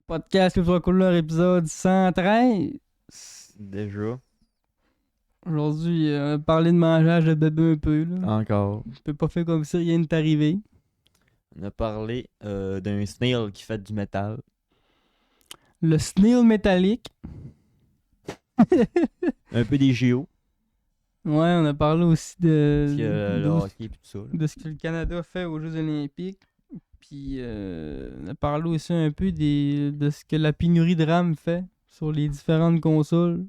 Podcast Culture Couleur, épisode 113. Déjà. Aujourd'hui, on va parler de mangeage de bébé un peu. Là. Encore. Je peux pas faire comme si rien n'est arrivé. On a parlé d'un snail qui fait du métal. Le snail métallique. Un peu des JO. Ouais, on a parlé aussi Puis le hockey et tout ça. Là. de ce que le Canada fait aux Jeux Olympiques. Puis on a parlé aussi un peu de ce que la pénurie de RAM fait sur les différentes consoles.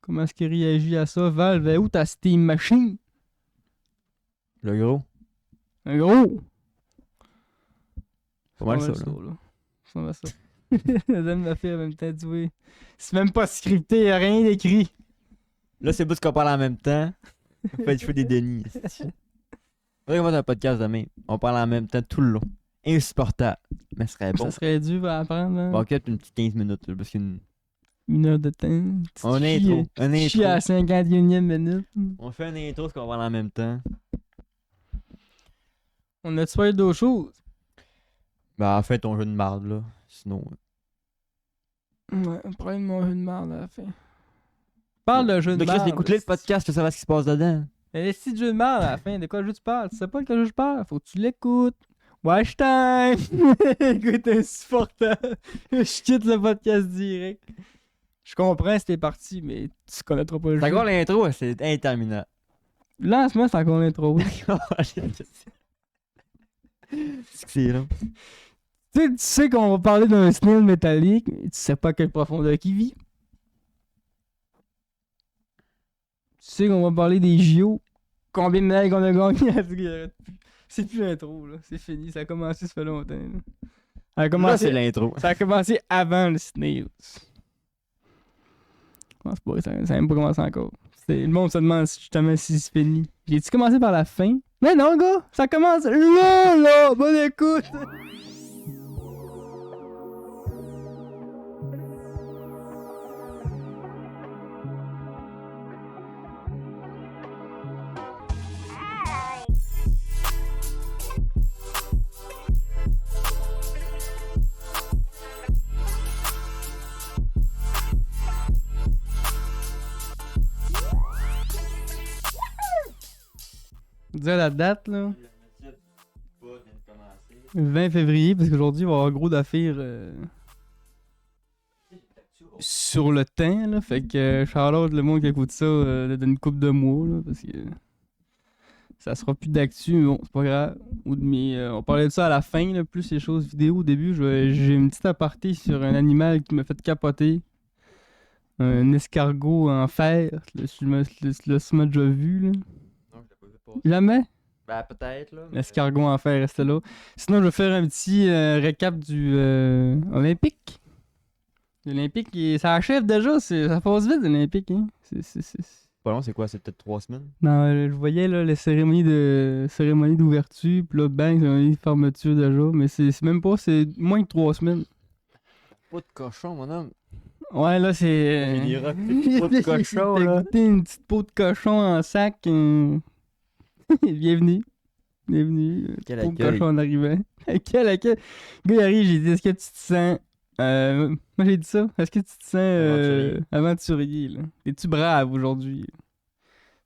Comment est-ce qu'il réagit à ça? Valve, où ta Steam Machine? Le gros. Un gros! Pas mal ça, là. là. Ça va ça. La dame m'a fait en même temps, tu vois. C'est même pas scripté, y a rien d'écrit. Là, c'est parce qu'on parle en même temps. On fait des Denis. On va commencer un podcast demain. On parle en même temps tout le long. Insupportable. Mais ce serait bon. Ça serait dur à apprendre, hein. Bon, ok, une petite 15 minutes. Là, parce qu'une. Une heure de temps. Un intro. Un Chie à intro. 51e minute. On fait un intro parce qu'on parle en même temps. On a-tu fait d'autres choses? Ben, en fait, ton jeu de marde, là. Sinon. Ouais, on parlait de mon jeu de merde à la fin. Parle de jeu de Mais Chris, merde. écoute-le le podcast, tu sais ce qui se passe dedans. Mais si de jeu de merde à la fin, de quoi jeu tu parles? Tu sais pas de quel jeu je parle? Faut que tu l'écoutes. Watch time! Écoute, insupportable. Je quitte le podcast direct. Je comprends si t'es parti, mais tu connaîtras pas le C'est jeu. encore l'intro, c'est interminable. Là, en ce moment, c'est encore l'intro. Oui. C'est que c'est là. Tu sais qu'on va parler d'un snail métallique, mais tu sais pas à quelle profondeur qu'il vit. Tu sais qu'on va parler des JO. Combien de médailles qu'on a gagné? C'est plus l'intro, là. C'est fini. Ça a commencé, ça fait longtemps. Là. Ça a Là, commencé, c'est l'intro. ça a commencé avant le snail. Je pense pas, ça a même pas commencé encore. Le monde se demande justement si c'est fini. J'ai-tu commencé par la fin? Mais non, gars! Ça commence là! Bonne écoute! Dire la date, là. Le 20 février, parce qu'aujourd'hui, il va y avoir gros d'affaires sur le temps, là. Fait que Charlotte, le monde qui écoute ça, dans une couple de mois, là, parce que ça sera plus d'actu, mais bon, c'est pas grave. Mais on parlait de ça à la fin, là, plus les choses vidéo. Au début, j'ai une petite aparté sur un animal qui m'a fait capoter. Un escargot en fer. Tu l'as sûrement déjà vu, là. Non, je l'ai pas vu passer. Jamais? Ben, peut-être, là. mais- L'escargot en fer, reste là. Sinon, je vais faire un petit récap du Olympique. L'Olympique, ça achève déjà. Ça passe vite, l'Olympique. Hein? Pas long, c'est quoi? C'est peut-être 3 semaines? Non, je voyais là, les cérémonies d'ouverture, puis là, bang, cérémonie de fermeture déjà. Mais c'est même pas, c'est moins que 3 semaines. Pas de cochon, mon homme. Ouais, là, c'est. Il ira plus de peau de cochon, T'as là. goûté une petite peau de cochon en sac. Bienvenue. Bienvenue. Quel Peau de accueil. cochon en arrivant. Quel accueil. Le gars, il arrive, j'ai dit, est-ce que tu te sens. Moi, j'ai dit ça. Est-ce que tu te sens aventurier, là? Es-tu brave aujourd'hui?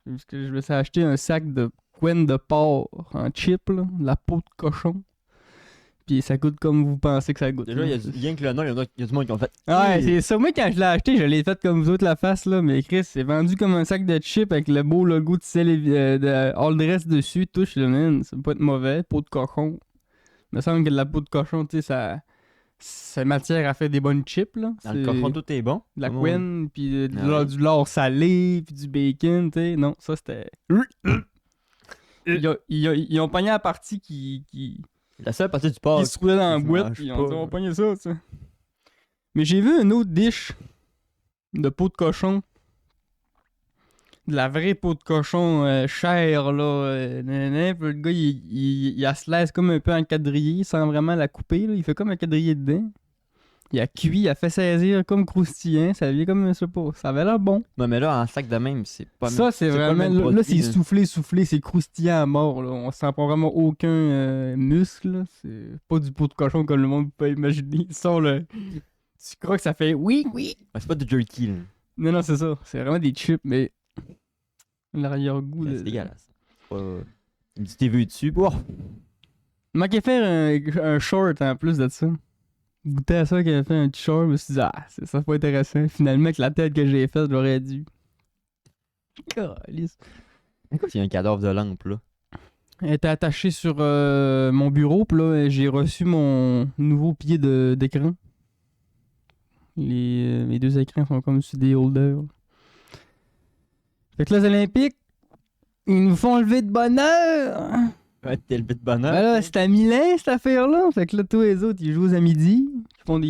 Parce que je me suis acheté un sac de couenne de porc en chip, là, de la peau de cochon. Puis ça coûte comme vous pensez que ça coûte. Déjà, là. il y a rien que le nom, il y a du monde qui ont fait. Ouais, c'est ça. Moi, quand je l'ai acheté, je l'ai fait comme vous autres la face, là. Mais Chris, c'est vendu comme un sac de chips avec le beau logo de de All Dress dessus. Touche le man. Ça peut pas être mauvais. Peau de cochon. Il me semble que de la peau de cochon, tu sais, ça matière à faire des bonnes chips, là. Dans le cochon, tout est bon. De la Comment couenne, puis Ah ouais. du lard salé, puis du bacon, tu sais. Non, ça, c'était... Ils ont pogné la partie qui La seule partie du porc. se roulait dans la tu boîte, manges puis ils pas, ont dit, on va là. pogner ça, tu sais. Mais j'ai vu une autre dish de peau de cochon. De la vraie peau de cochon chère, là. Nanana. Puis le gars, il la slice comme un peu en quadrillé, sans vraiment la couper, là. Il fait comme un quadrillé dedans. Il a cuit, il a fait saisir comme croustillant. Ça vient comme, je sais pas, ça avait l'air bon. Non, mais là, en sac de même, c'est pas Ça, c'est pas le vraiment. même Là, produit, c'est soufflé, c'est croustillant à mort. Là. On sent pas vraiment aucun muscle. Là. C'est pas du pot de cochon comme le monde peut imaginer. Ils sont le. Tu crois que ça fait oui, oui. Ah, c'est pas du jerky, là. Non, c'est ça. C'est vraiment des chips, mais l'arrière-goût. C'est dégueulasse. C'est pas... Une petite TV dessus. Oh! Il manquait faire un short en plus de ça. Goûter à ça qu'il avait fait un petit short, je me suis dit, ça c'est pas intéressant. Finalement, avec la tête que j'ai faite, j'aurais dû. Calice. Écoute, il y a un cadavre de lampe, là. Elle était attachée sur mon bureau, puis là, j'ai reçu mon nouveau pied d'écran. Mes deux écrans sont comme sur des holders. Fait que là, les Olympiques, ils nous font lever de bonne heure. Ouais, t'es levé de bonheur. Ben là, c'est à Milan, cette affaire-là. Fait que là, tous les autres, ils jouent à midi. Ils font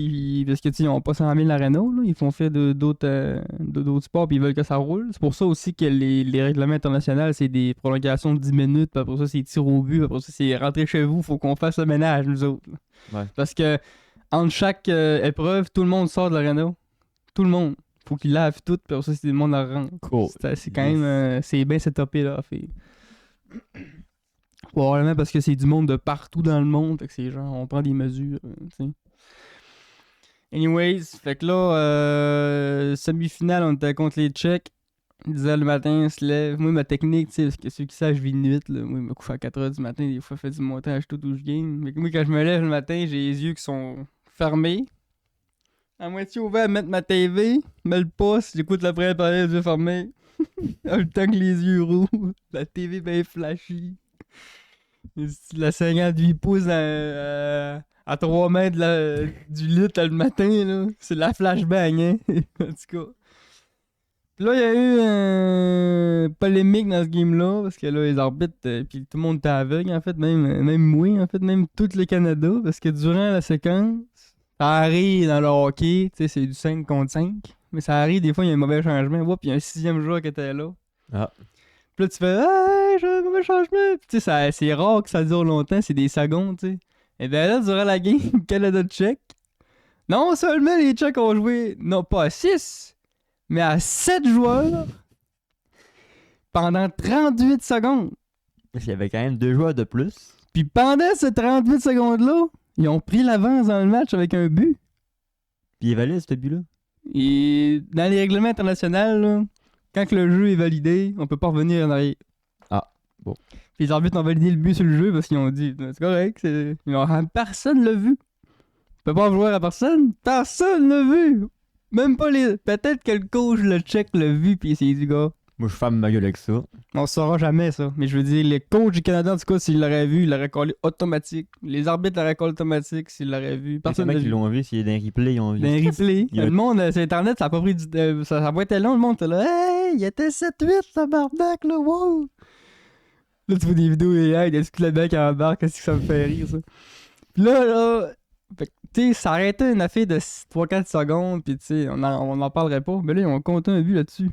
parce que, tu sais, ils ont pas 100 000 à Renault, là. Ils font faire d'autres sports, puis ils veulent que ça roule. C'est pour ça aussi que les règlements internationaux, c'est des prolongations de 10 minutes, puis après ça, c'est tir au but, puis après ça, c'est rentrer chez vous, faut qu'on fasse le ménage, nous autres. Ouais. Parce que, entre chaque épreuve, tout le monde sort de la Renault. Tout le monde. Faut qu'ils lavent tout, puis après ça, c'est le monde en rentre. Cool. C'est quand même, c'est bien setupé, là, fait. Probablement parce que c'est du monde de partout dans le monde. Fait que c'est genre, on prend des mesures. Tu sais. Anyways, fait que là, semi-finale, on était contre les Tchèques. Ils disaient le matin, on se lève. Moi, ma technique, tu sais, parce que ceux qui savent, je vis de nuit. Là. Moi, je me couche à 4h du matin. Des fois, je fais du montage tout où je game. Mais moi, quand je me lève le matin, j'ai les yeux qui sont fermés. À moitié ouvert, mettre ma TV, mets le poste, j'écoute la première partie, les yeux fermés. En même temps que les yeux rouges. La TV bien flashy. La 58 pouces à 3 mètres du lit le matin, là. C'est de la flashbang, hein. En tout cas. Puis là, il y a eu une polémique dans ce game-là, parce que là, les arbitres, puis tout le monde était aveugle, en fait, même moi, en fait, même tout le Canada, parce que durant la séquence, ça arrive dans le hockey, tu sais, c'est du 5 contre 5, mais ça arrive, des fois, il y a un mauvais changement. Oups, il y a un 6e joueur qui était là. Ah. Puis là, tu fais, hey, j'ai un mauvais changement. Puis tu sais, c'est rare que ça dure longtemps, c'est des secondes, tu sais. Et bien là, durant la game, Canada-Tchèque, non seulement les Tchèques ont joué, non pas à 6, mais à 7 joueurs pendant 38 secondes. Il y avait quand même 2 joueurs de plus. Puis pendant ces 38 secondes-là, ils ont pris l'avance dans le match avec un but. Puis il valait ce but-là. Et dans les règlements internationaux, là, quand le jeu est validé, on peut pas revenir en arrière. Ah, bon. Puis les arbitres ont validé le but sur le jeu parce qu'ils ont dit c'est correct, personne l'a vu. On peut pas jouer à personne. Personne l'a vu. Même pas les. Peut-être que le coach, le check, l'a vu, puis il s'est dit, gars. Moi, je ferme ma gueule avec ça. On saura jamais ça. Mais je veux dire, les coachs du Canada, en tout cas, s'ils l'auraient vu, ils l'auraient collé automatique. Les arbitres l'auraient collé automatique s'ils l'auraient vu. Personne Les l'a mecs qui vu. l'ont vu, s'il y a des replays, ils ont vu. Des replays. Il y a- Le monde, sur Internet, ça a pas pris ça a pas été long. Le monde était là, hey, il était 7-8, tabarnak, là, wow. Là, tu vois des vidéos et hey, est-ce que le mec embarque, qu'est-ce que ça me fait rire, ça. Puis là, fait que, tu sais, ça arrêtait une affaire de 3-4 secondes, puis tu sais, on en parlerait pas. Mais là, ils ont compté un but là-dessus.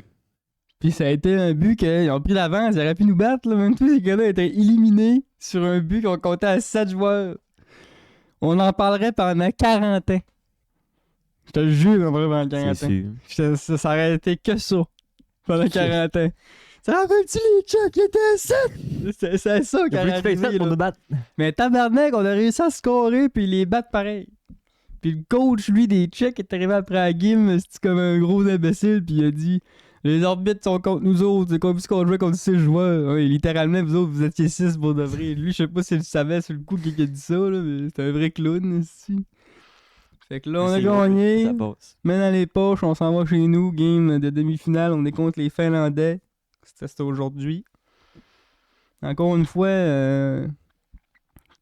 Puis ça a été un but qu'ils ont pris l'avance, ils auraient pu nous battre, là. Même tous ces gars-là étaient éliminés sur un but qu'on comptait à 7 joueurs. On en parlerait pendant 40 ans. Je te le jure, on en parlerait pendant 40 C'est ans. sûr. Ça aurait été que ça pendant 40 ans. Ça rappelle-tu les Tchèques? Ils étaient à 7! C'est ça qui Il a aurait fallu que tu fasses ça arrivé, pour là. nous battre. Mais tabarnak, on a réussi à scorer puis les battre pareil. Puis le coach, lui, des Tchèques, est arrivé après la game, c'était comme un gros imbécile, puis il a dit les arbitres sont contre nous autres, c'est comme si on jouait contre 6 joueurs. Ouais, littéralement, vous autres, vous étiez 6 pour de vrai. Lui, je sais pas s'il le savait sur le coup qui a dit ça, là, mais c'était un vrai clown, ici. Fait que là, on a C'est gagné. Ça passe. Main dans les poches, on s'en va chez nous. Game de demi-finale, on est contre les Finlandais. C'était aujourd'hui. Encore une fois,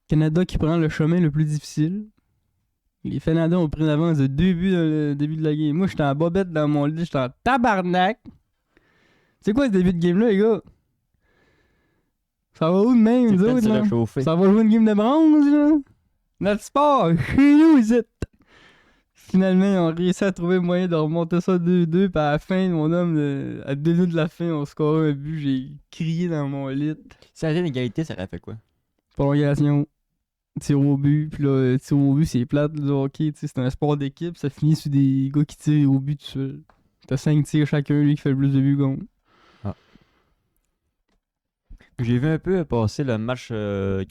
Canada qui prend le chemin le plus difficile. Les Finlandais ont pris une avance de 2 buts dans le début de la game. Moi, j'étais en bobette dans mon lit, j'étais en tabarnak. C'est quoi ce début de game-là, les gars? Ça va où de même, C'est nous peut-être autres, se là? réchauffer. Ça va jouer une game de bronze, là? Notre sport, chez nous, ici. Finalement, ils ont réussi à trouver le moyen de remonter ça 2-2, puis à la fin, mon homme, à 2 minutes de la fin, on scorait un but, j'ai crié dans mon lit. Si ça avait une égalité, ça aurait fait quoi? Prolongation, tir au but, puis là, tir au but, c'est plate, le hockey, tu sais, c'est un sport d'équipe, ça finit sur des gars qui tirent au but tout seul. T'as 5 tirs chacun, lui qui fait le plus de buts contre. J'ai vu un peu passer le match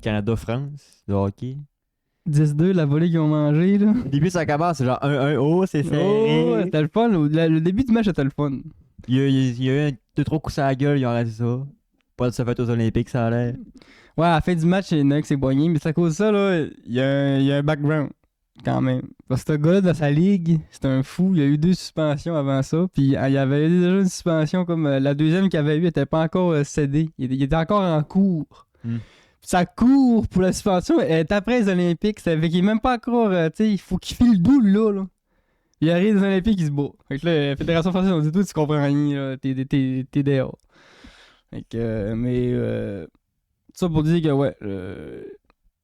Canada-France de hockey. 10-2, la volée qu'ils ont mangé, là. Au début, ça commence, c'est genre 1-1, oh, c'est serré. Oh, c'était le fun. Le début du match était le fun. Il y a eu 2-3 coups à la gueule, ils ont arrêté ça. Pas de se faire aux Olympiques, ça allait. Ouais, à la fin du match, il y en a un qui s'est poigné, mais c'est à cause de ça, là, il y a un background, quand même. Parce que ce gars-là, dans sa ligue, c'est un fou. Il y a eu 2 suspensions avant ça, puis il y avait eu déjà une suspension comme la deuxième qu'il avait eue, n'était pas encore cédée. Il était encore en cours. Hmm. Puis sa cour pour la suspension elle est après les Olympiques. Ça fait qu'il est même pas encore, tu sais, il faut qu'il file doux, là. Il arrive des Olympiques, il se bat. Fait que là, la Fédération française, on dit tout, tu comprends rien, là. T'es dehors. Fait que, tout ça pour dire que, ouais,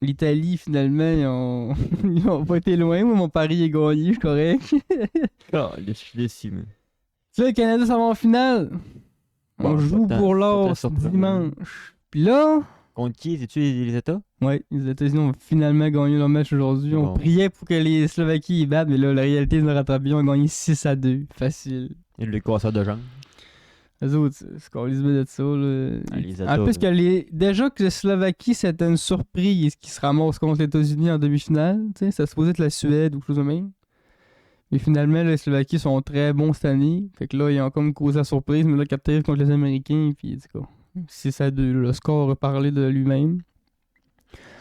l'Italie, finalement, ils ont pas été loin. Moi, mon pari est gagné, je suis correct. Oh, je suis déçu, man. Tu sais, le Canada, ça va en finale. On Bon, joue pas tant- pour pas l'or tant ce surprenant. dimanche. Puis là, Contre qui? C'est-tu les États? ouais, les États-Unis ont finalement gagné leur match aujourd'hui. On Bon. priait pour que les Slovaquies y battent, mais là, la réalité, ils nous rattrapent bien. On a gagné 6-2. Facile. Et le casseur de jambes. Les autres, c'est qu'on les met de ça. Là. Ah, les En États, plus, déjà que la Slovaquie, c'était une surprise qui se ramasse contre les États-Unis en demi-finale. Ça se posait être la Suède ou quelque chose de même. Mais finalement, les Slovaquies sont très bons cette année. Fait que là, ils ont comme causé la surprise, mais là, capté contre les Américains. Puis, en tout cas, 6-2. Le score a parlé de lui-même.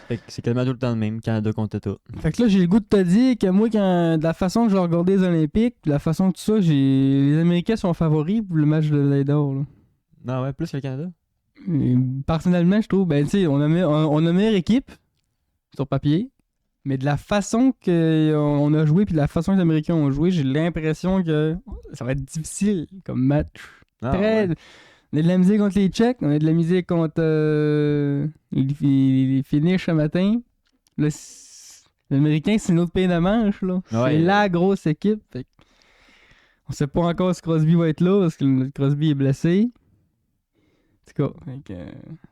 Fait que c'est quasiment tout le temps le même, Canada contre États. Fait que là, j'ai le goût de te dire que moi, de la façon que je regardais les Olympiques, de la façon que tout ça, les Américains sont favoris pour le match de l'Aide d'or. Là. Non, ouais, plus que le Canada. Et personnellement, je trouve, ben, tu sais, on a meilleure équipe sur papier, mais de la façon qu'on a joué puis de la façon que les Américains ont joué, j'ai l'impression que ça va être difficile comme match. Ah, Très. ouais. On a de la misère contre les Tchèques, on a de la misère contre les Finnish ce matin. Là, l'Américain, c'est notre pays de manche, là. Ouais. C'est la grosse équipe. Fait que on sait pas encore si Crosby va être là parce que notre Crosby est blessé. En tout cas, fait que,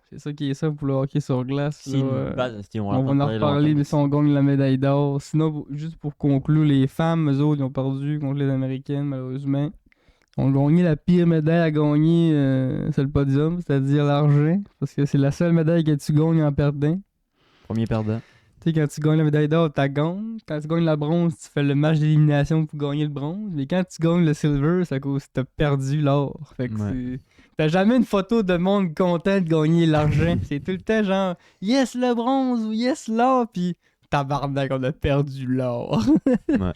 c'est ça qui est ça pour le hockey sur glace. S'ils là, nous battent, on on va en parler reparler, longtemps. mais si on gagne la médaille d'or. Sinon, juste pour conclure, les femmes, eux autres, ils ont perdu contre les Américaines, malheureusement. Ils ont gagné la pire médaille à gagner, c'est le podium, c'est-à-dire l'argent. Parce que c'est la seule médaille que tu gagnes en perdant. Premier perdant. Tu sais, quand tu gagnes la médaille d'or, tu gagnes. Quand tu gagnes la bronze, tu fais le match d'élimination pour gagner le bronze. Mais quand tu gagnes le silver, c'est à cause que t'as perdu l'or. Fait que Ouais. t'as jamais une photo de monde content de gagner l'argent. C'est tout le temps genre yes le bronze ou yes l'or, puis tabarnak, on a perdu l'or. Ouais.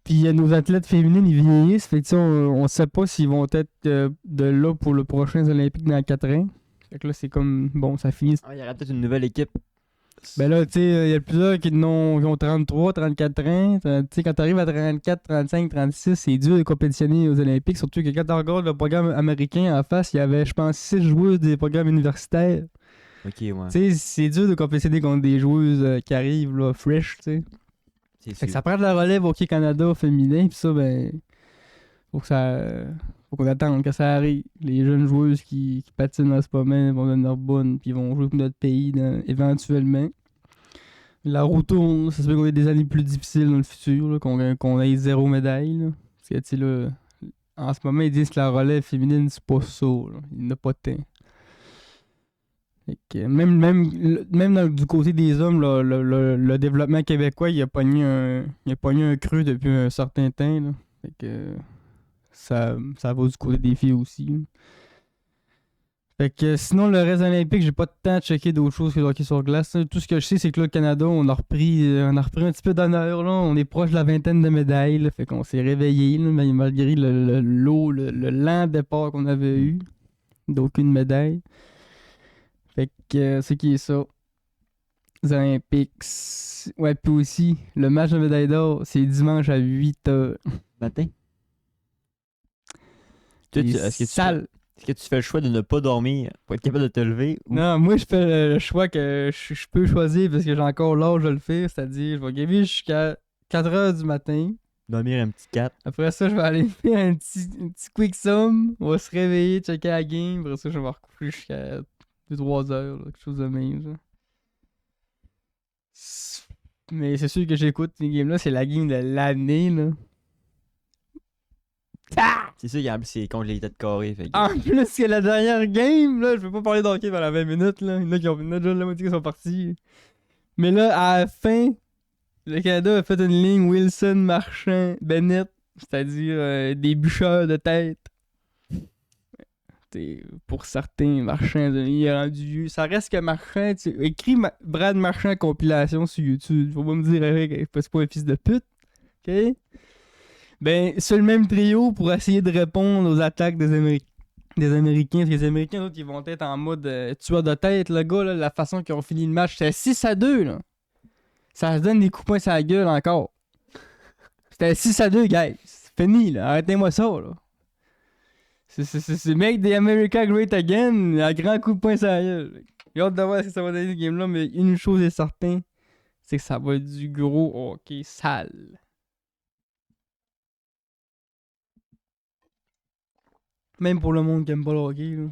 Puis nos athlètes féminines, ils vieillissent. Fait que tu sais, on sait pas s'ils vont être de là pour le prochain Olympique dans 4 ans. Fait que là, c'est comme bon, ça finit. Ah, il y aurait peut-être une nouvelle équipe. Ben là, tu sais, il y a plusieurs qui ont 33, 34 ans. Tu sais, quand t'arrives à 34, 35, 36, c'est dur de compétitionner aux Olympiques. Surtout que quand tu regardes le programme américain en face, il y avait, je pense, 6 joueuses des programmes universitaires. Ok, ouais. Tu sais, c'est dur de compétitionner contre des joueuses qui arrivent, là, fresh, tu sais. C'est Fait que sûr. ça prend de la relève au Hockey Canada féminin, pis ça, ben, faut qu'on attende que ça arrive. Les jeunes joueuses qui patinent en ce moment vont devenir bonnes, puis vont jouer pour notre pays éventuellement. La roue tourne, ça se peut qu'on ait des années plus difficiles dans le futur, là, qu'on ait 0 médaille. Là. Parce que, tu sais, là, en ce moment, ils disent que la relève féminine, c'est pas ça. Là. Il n'y en a pas de temps. Fait que même du côté des hommes, là, le développement québécois, il a pogné un creux depuis un certain temps. Là. Fait que ça va du côté des filles aussi. Là. Fait que sinon, le reste olympique, j'ai pas de temps de checker d'autres choses que le hockey sur glace. Là. Tout ce que je sais, c'est que là, le Canada, on a repris un petit peu d'honneur. Là. On est proche de la vingtaine de médailles. Là. Fait qu'on s'est réveillé, là, malgré le lent départ qu'on avait eu. D'aucune médaille. Fait que c'est qui est ça. Les Olympiques. Ouais, puis aussi, le match de médaille d'or, c'est dimanche à 8h. Matin. Toi, est-ce que tu fais le choix de ne pas dormir pour être capable de te lever? Ou... Non, moi, je fais le choix que je peux choisir parce que j'ai encore l'âge de le faire. C'est-à-dire, je vais gamer jusqu'à 4h du matin. Dormir un petit 4. Après ça, je vais aller faire un petit quick sum. On va se réveiller, checker la game. Après ça, je vais me recoucher jusqu'à 2-3 heures, là, quelque chose de même. Genre. Mais c'est sûr que j'écoute ces games-là, c'est la game de l'année, là. Ah! C'est sûr qu'en plus, c'est contre les têtes carrées. Fait que... En plus, c'est la dernière game, là. Je peux pas parler d'hockey pendant 20 minutes, là. Il y en a déjà la moitié qui sont partis. Mais là, à la fin, le Canada a fait une ligne Wilson, Marchand, Bennett, c'est-à-dire des bûcheurs de tête. Pour certains, Marchand, il est rendu vieux. Ça reste que Marchand, écris Brad Marchand compilation sur YouTube. Faut pas me dire que c'est pas un fils de pute. OK? Ben, c'est le même trio pour essayer de répondre aux attaques des Américains. Parce que les Américains, autres, ils vont être en mode tueur de tête, le gars, là, la façon qu'ils ont fini le match, c'était 6-2, là. Ça se donne des coups de poing sur la gueule encore. C'était 6-2, guys. C'est fini, là. Arrêtez-moi ça, là. C'est make the America great again, à grand coup de poing sur la gueule. J'ai hâte de voir ce que ça va donner ce game-là, mais une chose est certaine, c'est que ça va être du gros hockey sale. Même pour le monde qui aime pas le hockey, là.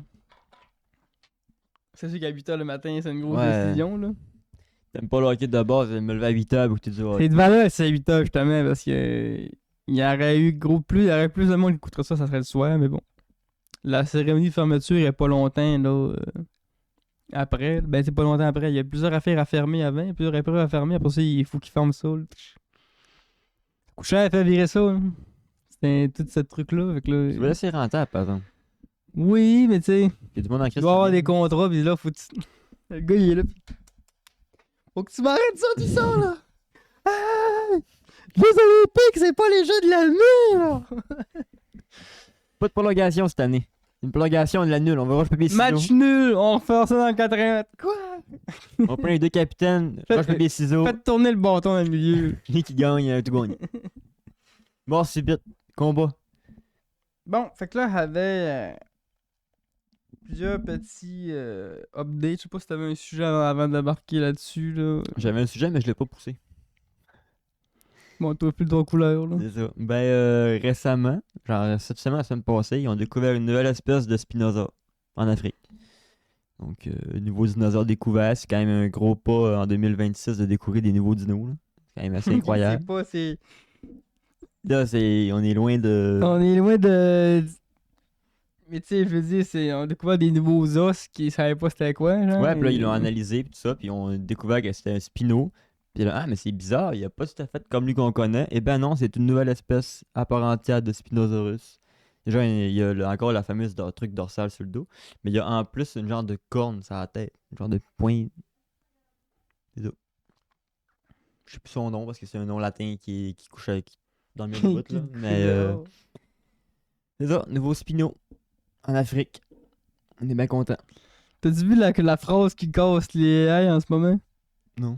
C'est sûr qu'à 8h le matin, c'est une grosse décision, là. T'aimes pas le hockey de base, me lever à 8h pour que tu dis C'est de valeur, c'est à 8h, justement, parce que il y aurait plus de monde qui écouterait ça, ça serait le soir, mais bon. La cérémonie de fermeture, il y a pas longtemps, là, après. Ben, c'est pas longtemps après. Il y a plusieurs affaires à fermer avant, plusieurs épreuves à fermer. Après ça, il faut qu'ils ferment ça, là. Couchant a fait virer ça, là. C'était tout ce truc-là. Tu vois, c'est rentable, par exemple. Oui, mais tu sais, Il y a du monde en il doit y avoir des contrats, pis là, faut que le gars, il est là, pis... Faut que tu m'arrêtes ça, tout ça, là! Ah! Les Olympiques, c'est pas les Jeux de l'année, là! Pas de prolongation cette année. Une prolongation de la nulle. On va roche papier ciseaux. Match nul! On refait ça dans le 80. Quoi? On prend les deux capitaines. Roche papier ciseaux. Faites tourner le bâton dans le milieu. Lui qui gagne, tout gagne. Mort subite. Combat. Bon, fait que là, j'avais plusieurs petits updates. Je sais pas si t'avais un sujet avant d'embarquer là-dessus, là. J'avais un sujet, mais je l'ai pas poussé. Bon, toi, plus de trois couleurs, là. C'est ça. Ben, récemment, genre cette semaine, la semaine passée, ils ont découvert une nouvelle espèce de Spinosaure en Afrique. Donc, nouveau dinosaure découvert. C'est quand même un gros pas en 2026 de découvrir des nouveaux dinos, là. C'est quand même assez incroyable. C'est pas, c'est... Là, on est loin de. On est loin de... Mais tu sais, je veux dire, on a découvert des nouveaux os qui savaient pas c'était quoi, genre. Ouais, puis là, ils l'ont analysé, puis tout ça, puis ils ont découvert que c'était un spino. Puis là, ah, mais c'est bizarre, il a pas tout à fait comme lui qu'on connaît. Eh ben non, c'est une nouvelle espèce à part entière de Spinosaurus. Déjà, il y a encore la fameuse truc dorsal sur le dos, mais il y a en plus une genre de corne sur la tête, une genre de point. C'est ça. Je sais plus son nom parce que c'est un nom latin qui couche dans le milieu de route, là. Mais c'est ça, nouveau spino en Afrique. On est bien content. T'as-tu vu la phrase qui casse les AI en ce moment? Non.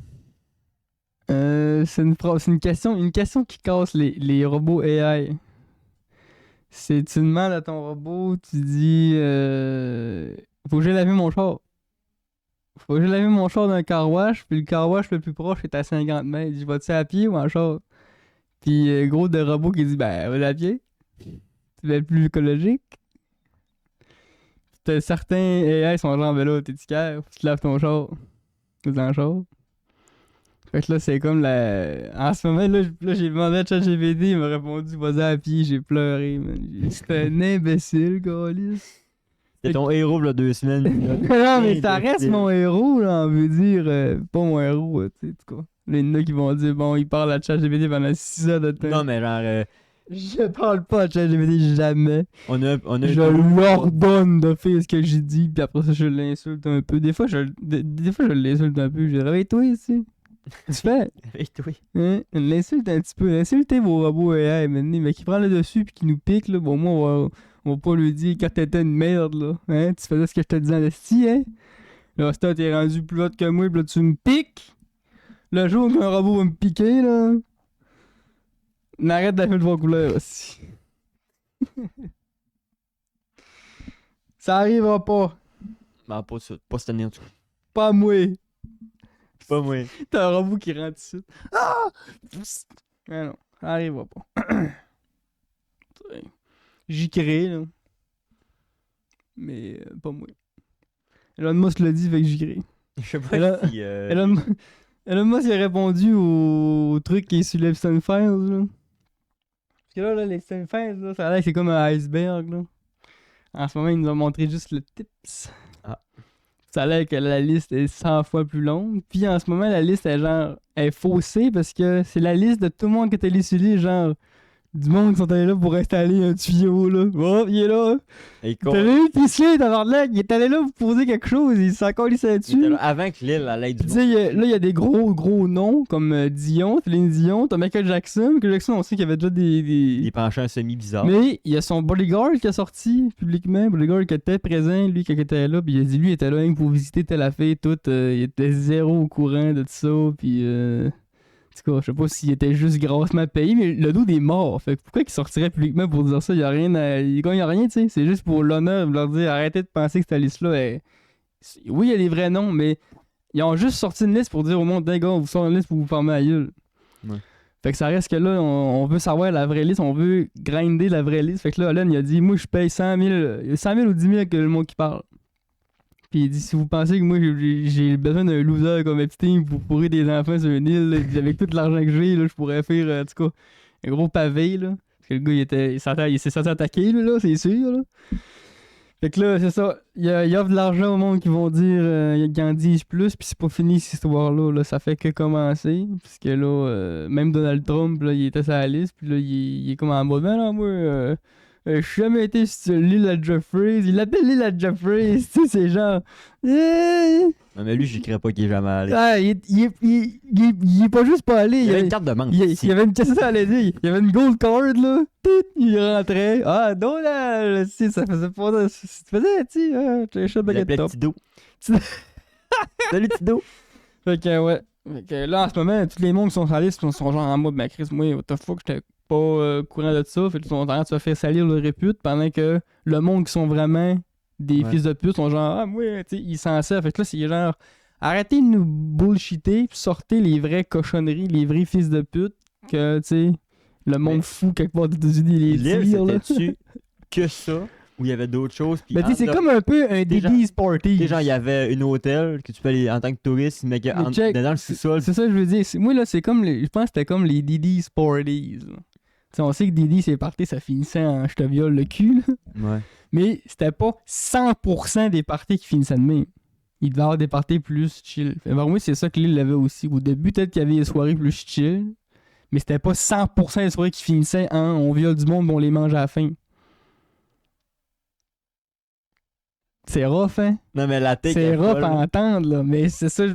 C'est une question qui casse les robots AI. C'est tu demandes à ton robot, tu dis faut que j'aille laver mon char. Faut que j'aille laver mon char dans un car wash, puis le car wash le plus proche est à 50 mètres. Je vais-tu à pied ou en char? Puis gros de robot qui dit ben va à pied. C'est bien plus écologique. T'as certains AI sont genre ben là, t'es ticaire, faut que tu laves ton char. Dans le char. Fait que là, c'est comme la. En ce moment, là j'ai demandé à ChatGPT, il m'a répondu vas-y à pied, j'ai pleuré, man. C'était un imbécile, Gaulis. C'est ton héros, là, 2 semaines. Non, mais ça reste mon héros, là, on veut dire. Pas mon héros, tu sais, en tout cas. Là, il y en a qui vont dire bon, il parle à ChatGPT pendant 6 heures de temps. Non, mais genre. Je parle pas à ChatGPT jamais. Je l'ordonne de faire ce que j'ai dit, puis après ça, je l'insulte un peu. Des fois, je l'insulte un peu. Je dis réveille-toi ici. Tu fais? Réveille-toi. Hein? L'insulte un petit peu. Insultez vos robots AI, maintenant. Mais qui prend le dessus puis qui nous pique, là. Bon, moi, on va pas lui dire quand t'étais une merde, là. Hein? Tu faisais ce que je te disais en esti, hein? Là, si t'es rendu plus haute que moi, pis là, tu me piques. Le jour qu'un robot va me piquer, là. On arrête de la faire de trois couleurs aussi. Ça arrivera pas. Bah, pas cette année, en tout cas. Pas moi. Pas moi. T'as un robot qui rentre ici. Ah! Ah non, ça arrivera pas. J'y crée, là. Mais pas moi. Elon Musk l'a dit, fait que j'y crée. Je sais pas si. Elon Musk il a répondu au truc qui est sur l'Epstein Files, là. Parce que là, l'Epstein Files, là, ça a l'air que c'est comme un iceberg, là. En ce moment, il nous a montré juste le tips. Ah. Ça a l'air que la liste est 100 fois plus longue. Puis en ce moment, la liste est faussée parce que c'est la liste de tout le monde qui est allé sur l'île, genre du monde qui sont allés là pour installer un tuyau, là. Oh, il est là. Et T'as vu, pis c'est, tabarnak, il est allé là pour poser quelque chose, il s'est encore lissé là-dessus. Avant que l'île allait du Tu sais, là, il y a des gros noms comme Dion, Céline Dion, t'as Michael Jackson. Michael Jackson, on sait qu'il y avait déjà Il penchait un semi-bizarre. Mais il y a son bodyguard qui a sorti publiquement, bodyguard qui était présent, lui, quand il était là, puis il a dit, lui, il était là pour visiter telle affaire, tout, il était zéro au courant de tout ça, puis en tout cas, je sais pas s'il était juste grassement payé, mais le dude est mort. Fait que pourquoi il sortirait publiquement pour dire ça? Il y a rien il gagne rien, tu sais. C'est juste pour l'honneur de leur dire arrêtez de penser que cette liste-là est. Oui, il y a des vrais noms, mais ils ont juste sorti une liste pour dire au monde, d'un gars, on vous sort une liste pour vous fermer la gueule. Ouais. Fait que ça reste que là, on veut savoir la vraie liste, on veut grinder la vraie liste. Fait que là, Alan, il a dit, moi, je paye 100 000 ou 10 000 que le monde qui parle. Puis il dit, si vous pensez que moi j'ai besoin d'un loser comme Epstein pour pourrir des enfants sur une île, là, avec tout l'argent que j'ai, là, je pourrais faire, en tout cas, un gros pavé, là. Parce que le gars, il s'est senti attaqué, là, c'est sûr, là. Fait que là, c'est ça, il offre de l'argent au monde qui vont dire qu'ils en disent plus, puis c'est pas fini cette histoire-là, là. Ça fait que commencer, parce que là, même Donald Trump, là, il était sur la liste, puis là, il est comme en mode, ben non, moi... je suis jamais été sur l'île à Jeffries. Il l'appelle l'île à Jeffries. Tu sais, c'est genre. Non, mais lui, j'y crois pas qu'il est jamais allé. Ah, il est pas juste pas allé. Il y avait une carte de membre. Il y avait une cassette à l'aider. Il y avait une gold card, là. Il rentrait. Ah, non, là. Si, ça faisait pas. Ça faisait, tu sais. Tu Il l'appelait top. Tido. Salut, Tido. Fait que, ouais. Fait que là, en ce moment, tous les mondes qui sont sur la liste sont genre en mode, ma Chris, moi, what the fuck, j'étais pas courant de ça. Fait que ton temps, tu vas faire salir le répute pendant que le monde qui sont vraiment des fils de pute sont genre, ah, moi, tu sais, ils s'en servent. Fait que là, c'est genre, arrêtez de nous bullshiter, puis sortez les vraies cochonneries, les vrais fils de pute que, tu sais, le monde fou quelque part des États-Unis les tire, là. C'était-tu que ça? Où il y avait d'autres choses. Mais tu sais, c'est comme un peu un Diddy's Party. Tu sais, genre, il y avait une hôtel que tu peux aller en tant que touriste, mais dans le sous-sol. C'est ça que je veux dire. Moi, là, c'est comme je pense que c'était comme les Diddy's Parties. T'sais, on sait que Diddy, c'est parties, ça finissait en je te viole le cul. Là. Ouais. Mais c'était pas 100% des parties qui finissaient de même. Il devait y avoir des parties plus chill. Fait, moi, c'est ça que l'île avait aussi. Au début, peut-être qu'il y avait des soirées plus chill. Mais c'était pas 100% des soirées qui finissaient en on viole du monde, on les mange à la fin. C'est rough, hein? Non, mais la tête. C'est rough à entendre, là. Mais c'est ça.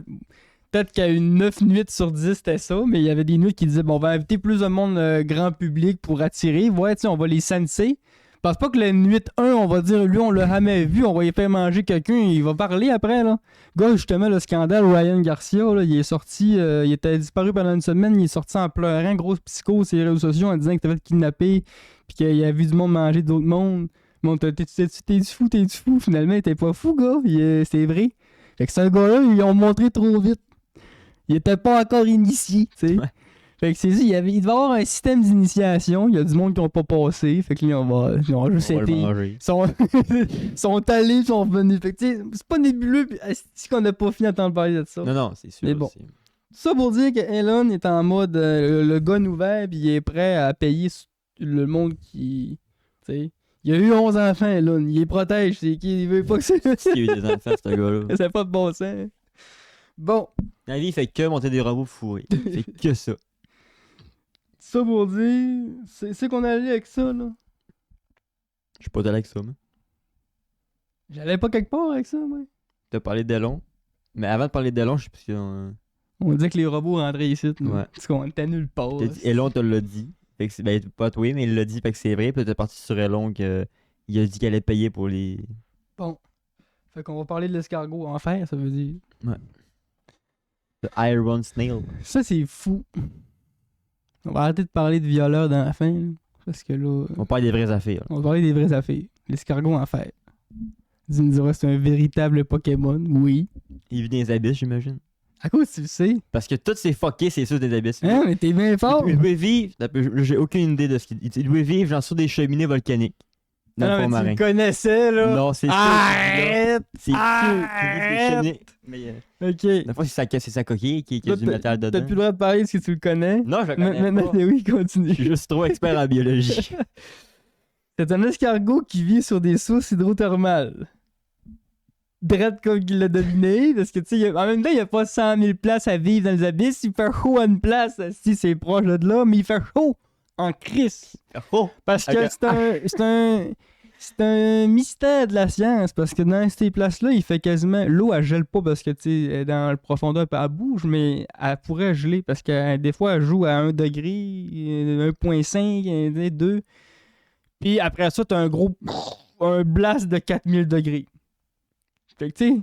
Peut-être qu'il y a une 9 nuits sur 10, c'était ça. Mais il y avait des nuits qui disaient, bon, on va inviter plus de monde grand public pour attirer. Ouais, tu sais, on va les senser. Pense pas que la nuit 1, on va dire, lui, on l'a jamais vu, on va y faire manger quelqu'un, il va parler après, là. Gars, justement, le scandale, Ryan Garcia, là, il est sorti, il était disparu pendant une semaine, il est sorti en pleurant, grosse psycho sur les réseaux sociaux en disant qu'il était fait kidnapper, puis qu'il a vu du monde manger d'autres mondes. Bon, t'es-tu fou? Finalement, il était pas fou, gars. C'est vrai. Fait que ce gars-là, ils l'ont montré trop vite. Il était pas encore initié, tu sais. Ouais. Fait que c'est dit, il devait y avoir un système d'initiation. Il y a du monde qui n'ont pas passé. Fait que là, ils ont juste été. Ils sont allés, ils sont revenus. Fait que tu sais, c'est pas nébuleux. Est-ce qu'on n'a pas fini d'entendre parler de ça? Non, c'est sûr. Mais bon. Ça pour dire que Elon est en mode le gun ouvert, puis il est prêt à payer le monde qui. Tu sais. Il a eu 11 enfants, Elon. Il les protège. C'est qui? Il veut pas que c'est. Il y a eu des enfants, ce gars-là. C'est pas de bon sens. Bon. La vie, il fait que monter des robots fourrés. Il fait que ça. Ça pour dire. C'est qu'on allait avec ça, là. Je suis pas allé avec ça, moi. J'allais pas quelque part avec ça, moi. T'as parlé d'Elon. Mais avant de parler d'Elon, je sais plus si on disait que les robots rentraient ici. Ouais. Parce qu'on était nulle part. Elon te l'a dit. Fait que ben, pas toi, mais il l'a dit, fait que c'est vrai. Puis t'es parti sur Elon qu'il a dit qu'il allait payer pour les. Bon. Fait qu'on va parler de l'escargot en fer, ça veut dire. Ouais. The Iron Snail. Ça, c'est fou. On va arrêter de parler de violeurs dans la fin. Là, parce que là. On parle des vraies affaires. On va parler des vraies affaires. L'escargot en fer. Tu me diras, c'est un véritable Pokémon. Oui. Il vit dans les abysses, j'imagine. À cause, tu le sais. Parce que tout c'est fucké, c'est sûr des abysses. Hein, mais t'es bien fort. Il doit vivre. J'ai aucune idée de ce qu'il dit. Il doit vivre genre sur des cheminées volcaniques. Dans le fond marin. Tu le connaissais, là. Non, c'est sûr. Arrête! C'est sûr. Mais. Ok. La fois, c'est sa coquille qui a du métal dedans. T'as plus le droit de parler parce que tu le connais. Non, je le connais Maintenant, pas. oui, continue. Je suis juste trop expert en biologie. C'est un escargot qui vit sur des sources hydrothermales. drette comme qu'il l'a deviné, parce que, tu sais, en même temps, il n'y a pas 100 000 places à vivre dans les abysses. Il fait chaud à une place, si c'est proche de là, mais il fait chaud en crise. Oh! Parce que c'est un mystère de la science, parce que dans ces places-là, il fait quasiment... L'eau, elle gèle pas parce que, tu sais, dans la profondeur, elle bouge, mais elle pourrait geler, parce que des fois, elle joue à 1 degré, 1,5, 2. Puis après ça, t'as un blast de 4000 degrés. Fait que, tu sais...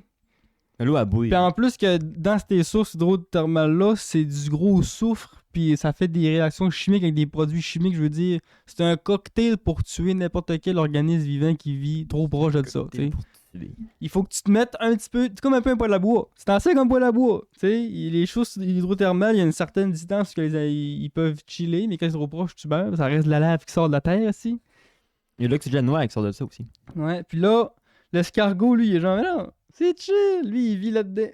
L'eau a bouille. Puis en plus que dans ces sources hydrothermales-là, c'est du gros soufre, puis ça fait des réactions chimiques avec des produits chimiques, je veux dire. C'est un cocktail pour tuer n'importe quel organisme vivant qui vit trop proche de ça, tu sais. Il faut que tu te mettes un petit peu, c'est comme un peu un poêle à bois. C'est assez comme un poêle à bois, tu sais. Les choses hydrothermales, il y a une certaine distance ils peuvent chiller, mais quand c'est trop proche, tu meurs. Ça reste de la lave qui sort de la terre, aussi. Il y a l'oxygène noir qui sort de ça aussi. Ouais, puis là, l'escargot, lui, il est genre, mais non, c'est chill, lui, il vit là-dedans.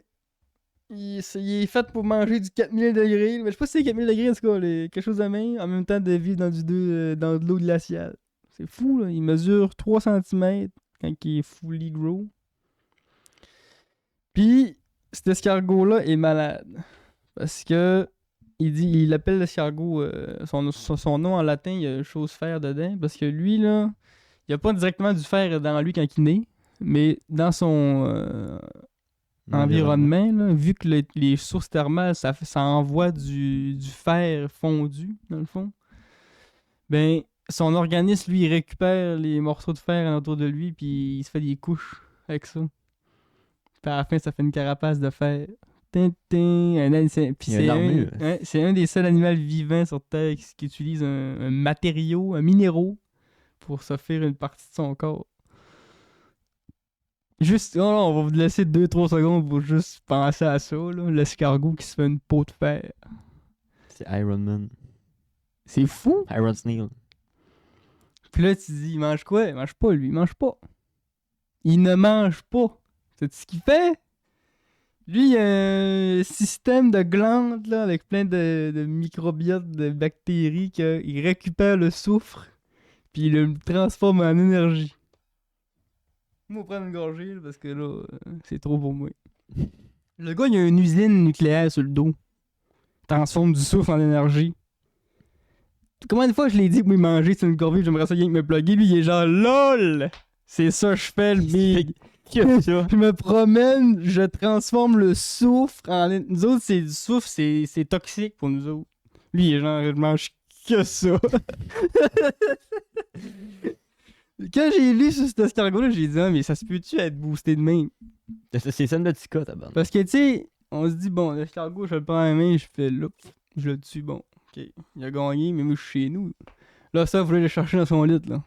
Il est fait pour manger du 4000 degrés. Mais je sais pas si c'est 4000 degrés, en tout cas, quelque chose de même, en même temps de vivre dans dans de l'eau glaciale. C'est fou, là. Il mesure 3 cm quand il est fully grow. Puis, cet escargot-là est malade. Parce que, il appelle l'escargot, son nom en latin, il y a chose fer dedans. Parce que lui, là, il n'y a pas directement du fer dans lui quand il naît, mais dans son environnement, là, vu que les sources thermales, ça envoie du fer fondu, dans le fond, ben, son organisme, lui, il récupère les morceaux de fer autour de lui, puis il se fait des couches avec ça. Puis à la fin, ça fait une carapace de fer. Puis c'est un des seuls animaux vivants sur Terre qui utilise un matériau, un minéraux, pour se faire une partie de son corps. Juste, on va vous laisser 2-3 secondes pour juste penser à ça, là. L'escargot qui se fait une peau de fer. C'est Iron Man. C'est fou! Iron Snail. Puis là, tu dis, il mange quoi? Il mange pas, lui, il mange pas. Il ne mange pas. C'est ce qu'il fait? Lui, il a un système de glandes, là, avec plein de microbiotes, de bactéries, qu'il récupère le soufre, puis il le transforme en énergie. Moi, prendre une gorgée, là, parce que là, c'est trop pour moi. Le gars, il a une usine nucléaire sur le dos. Il transforme du soufre en énergie. Combien de fois je l'ai dit que moi, manger, c'est une corvée, j'aimerais ça bien me plugger. Lui, il est genre LOL! C'est ça que je fais, le big. Je me promène, je transforme le soufre en... Nous autres, c'est du soufre, c'est toxique pour nous autres. Lui, il est genre, je mange que ça. Quand j'ai lu sur cet escargot-là, j'ai dit, ah, mais ça se peut-tu être boosté de même? C'est Sandotica, ta bande. Parce que, tu sais, on se dit, bon, l'escargot, je le prends à la main, je fais là, je le tue, bon, ok, il a gagné, mais moi, je suis chez nous. Là, ça, il fallait le chercher dans son lit, là.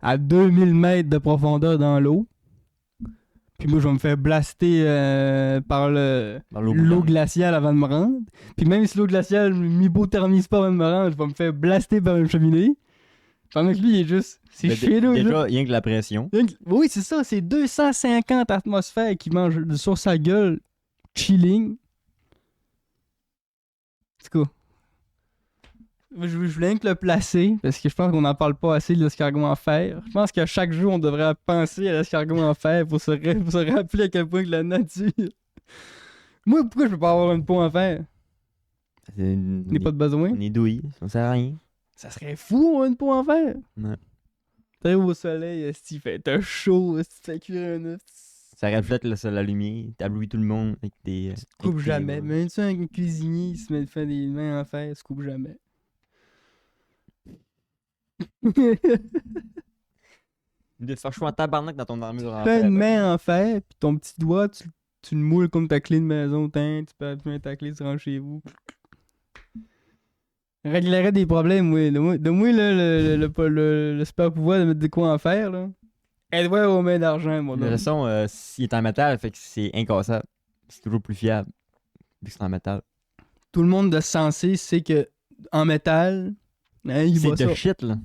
À 2000 mètres de profondeur dans l'eau. Puis moi, je vais me faire blaster par l'eau glaciale avant de me rendre. Puis même si l'eau glaciale m'hypothermise pas avant de me rendre, je vais me faire blaster par une cheminée. Pendant que lui, il est juste... C'est chez nous. Déjà, rien que la pression. Oui, c'est ça. C'est 250 atmosphères qui mangent sur sa gueule. Chilling. En tout cas. Je voulais rien que le placer, parce que je pense qu'on n'en parle pas assez de l'escargot en fer. Je pense que chaque jour, on devrait penser à l'escargot en fer pour se rappeler à quel point que la nature... Moi, pourquoi je peux pas avoir une peau en fer? N'est pas de besoin. On est douilles, ça sert à rien. Ça serait fou, avoir une peau en fer. Ouais. T'arrives au soleil, il fait chaud, tu fais cuire un œuf. Ça reflète la lumière, t'ablouis tout le monde avec des... Tu te coupes jamais. Même si un cuisinier il se fait des mains en fer, il se coupe jamais. De faire chaud en tabarnak dans ton armure en Fais fer. une main en fer, puis ton petit doigt, tu le moules comme ta clé de maison. Tu peux appuyer ta clé, tu rentres chez vous. Réglerait des problèmes, oui. De moi, là, le super pouvoir de mettre de quoi en fer, là. Aide-moi aux mains d'argent, moi. Le son, s'il est en métal, fait que c'est incassable. C'est toujours plus fiable, vu que c'est en métal. Tout le monde de sensé sait que en métal, hein, il voit ça. C'est de shit, là.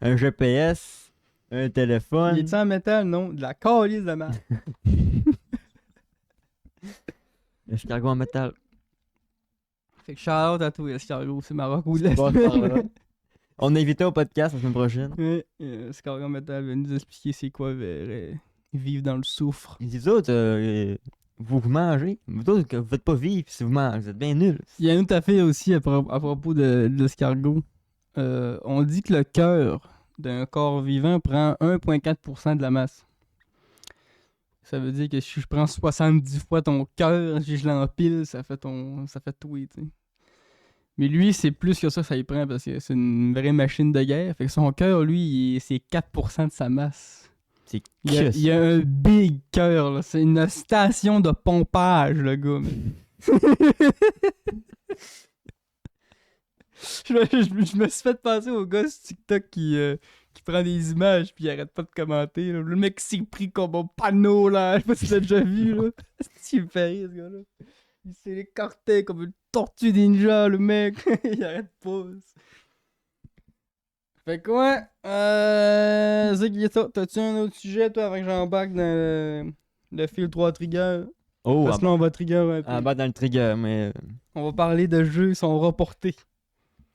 Un GPS, un téléphone. Il est-tu en métal? Non. De la calice de merde. L'escargot en métal. Fait que shout-out à toi, escargot. C'est ma rock ou de la semaine. On est invité au podcast la semaine prochaine. Ouais, escargot en métal va nous expliquer c'est quoi Ils vivent dans le soufre. Ils disent, autres, vous mangez. Vous autres, vous faites pas vivre si vous mangez. Vous êtes bien nuls. Il y a une autre affaire aussi à propos de l'escargot. On dit que le cœur d'un corps vivant prend 1,4% de la masse. Ça veut dire que si je prends 70 fois ton cœur, si je l'empile, ça fait tout, tu sais. Mais lui, c'est plus que ça y prend parce que c'est une vraie machine de guerre. Fait que son cœur, lui, c'est 4% de sa masse. C'est Il y a un big cœur, là. C'est une station de pompage, le gars. Je me suis fait penser au gars sur TikTok qui prend des images puis il arrête pas de commenter. Là. Le mec s'est pris comme un panneau, là. Je sais pas si tu l'as déjà vu, là. Il me fait rire, ce gars-là. Il s'est écarté comme une tortue ninja, le mec. Il arrête pas. Fait que ouais, c'est qui est ça. T'as-tu un autre sujet, toi, avant que j'embarque dans le fil 3 trigger? Oh, Parce que là, on va trigger un peu. en bas dans le trigger, mais. On va parler de jeux qui sont reportés.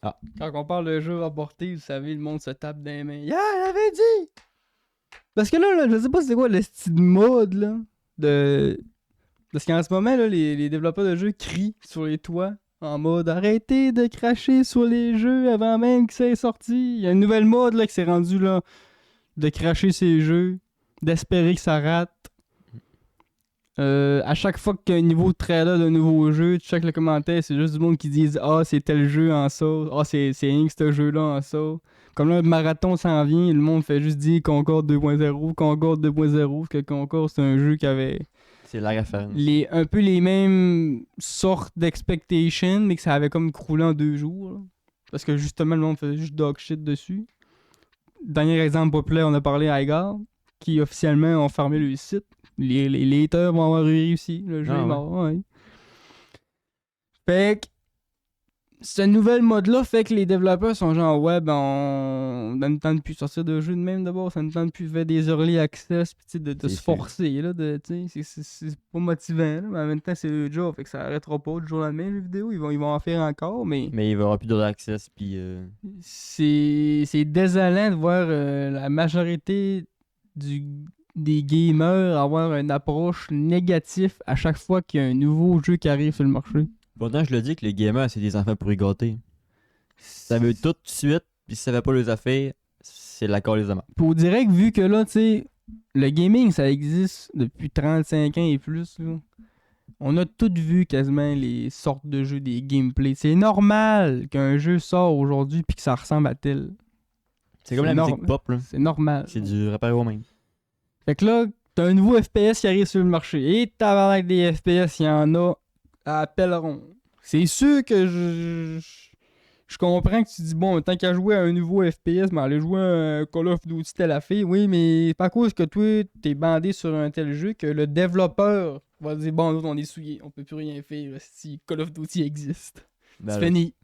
Ah. Quand on parle de jeux reportés, vous savez, le monde se tape dans les mains. Yeah, elle avait dit! Parce que là, je sais pas c'est quoi le style mode, là. Parce qu'en ce moment, là, les développeurs de jeux crient sur les toits en mode arrêtez de cracher sur les jeux avant même que ça ait sorti. Il y a une nouvelle mode là, qui s'est rendue là, de cracher ces jeux, d'espérer que ça rate. À chaque fois qu'il y a un niveau de trailer d'un nouveau jeu, tu checkes le commentaire, c'est juste du monde qui disent ah, c'est tel jeu en ça, ah, c'est rien que ce jeu-là en ça. Comme là, le marathon s'en vient, le monde fait juste dire Concorde 2.0, Concorde 2.0, parce que Concorde, c'est un jeu qui avait c'est la référence. un peu les mêmes sortes d'expectations, mais que ça avait comme croulé en 2 jours. Là. Parce que justement, le monde faisait juste dog shit dessus. Dernier exemple populaire, on a parlé à Igar, qui officiellement ont fermé le site. Les haters vont avoir réussi. Le jeu est mort. Ouais. Fait que ce nouvel mode-là fait que les développeurs sont genre ouais, ben on ne tente plus sortir de jeu de même d'abord, ça ne tente plus faire des early access, pis de se forcer, là, c'est pas motivant, là, mais en même temps c'est le job, fait que ça arrêtera pas du jour au lendemain les vidéos, ils vont en faire encore, mais... Mais il va y avoir plus d'early access, puis... C'est désolant de voir la majorité des gamers avoir une approche négative à chaque fois qu'il y a un nouveau jeu qui arrive sur le marché. Pourtant, je le dis que les gamers, c'est des enfants pour y gâter. Ça veut tout de suite, puis si ça veut pas les affaires, c'est la corde les amants. Pour direct, vu que là, tu sais, le gaming, ça existe depuis 35 ans et plus, là. On a toutes vu quasiment les sortes de jeux, des gameplays. C'est normal qu'un jeu sort aujourd'hui puis que ça ressemble à tel. C'est comme la musique pop, là. C'est normal. C'est du rappel au même. Fait que là, t'as un nouveau FPS qui arrive sur le marché. Et t'as avec des FPS, il y en a à Pelleron. C'est sûr que je comprends que tu dis, bon, tant qu'à jouer à un nouveau FPS, mais aller jouer à un Call of Duty telle affaire, oui, mais pas à cause que toi, t'es bandé sur un tel jeu que le développeur va dire, bon, nous, on est souillés, on peut plus rien faire si Call of Duty existe. Ben c'est fini.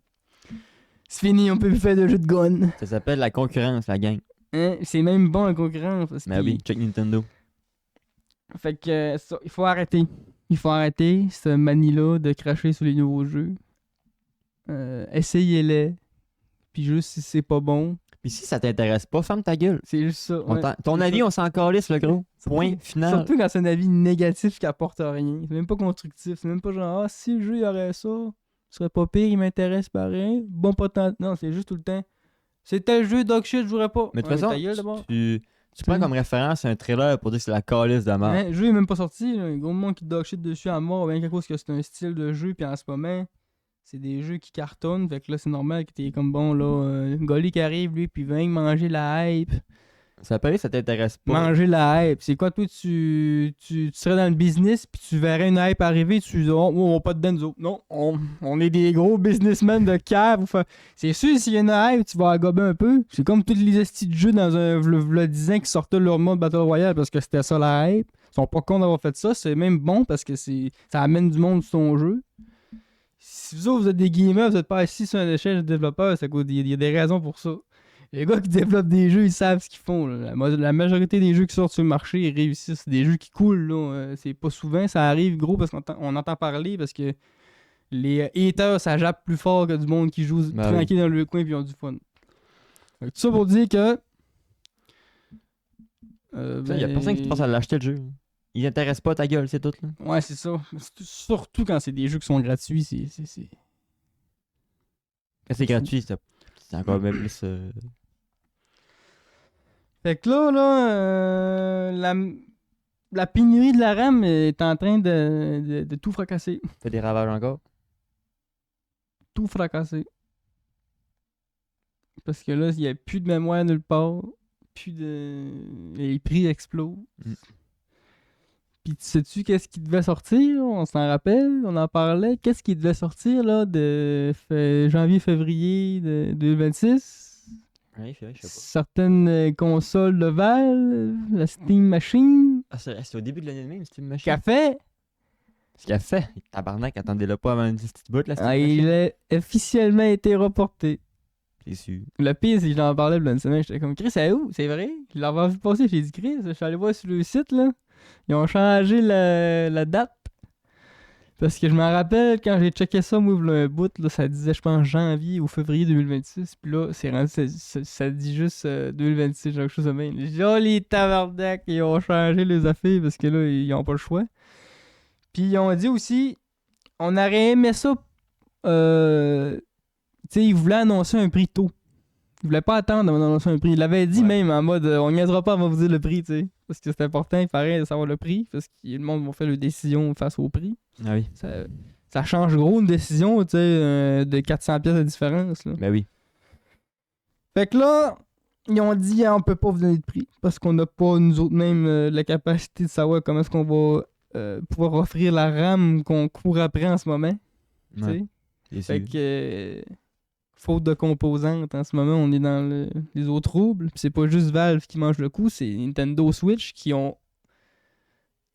C'est fini, on peut plus faire de jeux de gun. Ça s'appelle la concurrence, la gang. Hein? C'est même bon la concurrence. Mais oui, check Nintendo. Fait que ça, il faut arrêter. Il faut arrêter ce manie-là de cracher sur les nouveaux jeux. Essayez-les. Puis juste si c'est pas bon. Puis si ça t'intéresse pas, ferme ta gueule. C'est juste ça. Ouais. Ton avis, on s'en calisse, le gros. Point final. Surtout quand c'est un avis négatif qui apporte rien. C'est même pas constructif. C'est même pas genre, ah, si le jeu y aurait ça, ce serait pas pire, il m'intéresse pareil. Bon potentiel. Non, c'est juste tout le temps. C'est tel jeu, dog shit, je jouerais pas. Mais de toute façon, tu prends comme référence un trailer pour dire que c'est la calice de mort. Le jeu est même pas sorti. Là. Il y a gros monde qui dog shit dessus à mort. Bien qu'à cause que c'est un style de jeu. Puis en ce moment, c'est des jeux qui cartonnent. Fait que là, c'est normal que t'es comme bon, là. Golly qui arrive, lui, puis vient manger la hype. Ça paraît, ça t'intéresse pas. Manger la hype. C'est quoi, toi, tu serais dans le business, puis tu verrais une hype arriver, tu dis, oh, on va pas dedans, nous autres. Non, on est des gros businessmen de cave. C'est sûr, s'il y a une hype, tu vas agober un peu. C'est comme tous les estis de jeux dans un v'là 10 ans qui sortaient leur mode Battle Royale parce que c'était ça la hype. Ils sont pas contents d'avoir fait ça. C'est même bon parce que ça amène du monde sur ton jeu. Si vous autres, vous êtes des gamers, vous êtes pas assis sur une échelle de développeurs, il y a des raisons pour ça. Les gars qui développent des jeux, ils savent ce qu'ils font. Là. La majorité des jeux qui sortent sur le marché, ils réussissent. C'est des jeux qui coulent. Là. C'est pas souvent. Ça arrive gros parce qu'on entend parler parce que les haters, ça jappe plus fort que du monde qui joue tranquille dans le coin et ont du fun. Tout ça pour dire que Il y a personne qui te pense à l'acheter le jeu. Il t'intéresse pas ta gueule, c'est tout. Là. Ouais, c'est ça. Surtout quand c'est des jeux qui sont gratuits, Quand c'est gratuit, c'est encore même plus. Fait que la pénurie de la RAM est en train de tout fracasser. Fait des ravages encore. Tout fracasser. Parce que là, il n'y a plus de mémoire nulle part. Les prix explosent. Puis sais-tu qu'est-ce qui devait sortir? On s'en rappelle, on en parlait. Qu'est-ce qui devait sortir là de janvier-février de 2026? Oui, je sais pas. Certaines consoles de Valve, la Steam Machine. Ah, c'est au début de l'année de même, Steam Machine. Qu'a fait? Ce qu'il a fait, tabarnak, attendez-le pas avant une petite bout, la Steam Machine. Il a officiellement été reporté. C'est sûr. Le pire, c'est que je l'en parlais une semaine, j'étais comme, Chris, c'est où? C'est vrai? Je l'avais vu passer, j'ai dit, Chris, je suis allé voir sur le site, là. Ils ont changé la date. Parce que je me rappelle, quand j'ai checké ça, moi, il y a un bout, là, ça disait, je pense, janvier ou février 2026. Puis là, c'est rendu, ça dit juste 2026, genre quelque chose de même. J'ai dit, oh, les tabarnak, ils ont changé les affaires parce que là, ils ont pas le choix. Puis ils ont dit aussi, on aurait aimé ça. Tu sais, ils voulaient annoncer un prix tôt. Ils voulaient pas attendre avant d'annoncer un prix. Ils l'avaient dit même en mode, on niaisera pas, on va vous dire le prix, tu sais. Parce que c'est important, il paraît, de savoir le prix. Parce que le monde va faire leur décision face au prix. Ah oui. Ça change gros une décision, tu sais, de 400 pièces de différence. Là. Ben oui. Fait que là, ils ont dit, on peut pas vous donner de prix. Parce qu'on n'a pas, nous autres même, la capacité de savoir comment est-ce qu'on va pouvoir offrir la RAM qu'on court après en ce moment. Ouais. Tu sais. Fait que, faute de composantes, en ce moment, on est dans les eaux troubles. Puis c'est pas juste Valve qui mange le coup, c'est Nintendo Switch qui ont...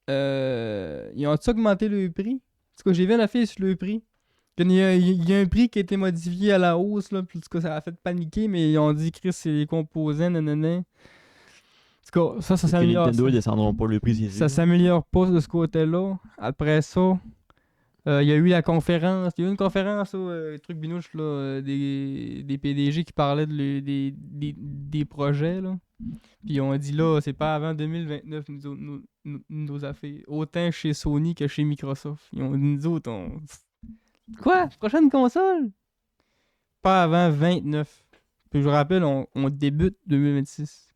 ils ont augmenté le prix. En tout cas, j'ai vu la fille sur le prix. Il y a un prix qui a été modifié à la hausse, là, puis en tout cas, ça a fait paniquer, mais ils ont dit, Chris, c'est les composants, nanana. En tout cas, ça s'améliore. Nintendo, ils descendront pas le prix. Ça s'améliore pas de ce côté-là. Après ça, il y a eu la conférence. Il y a eu une conférence, truc binouche, là, des PDG qui parlaient des projets, là. Puis on a dit là, c'est pas avant 2029 nos affaires. Autant chez Sony que chez Microsoft. Ils ont dit nous autres, Quoi? Prochaine console? Pas avant 29. Puis je vous rappelle, on débute 2026.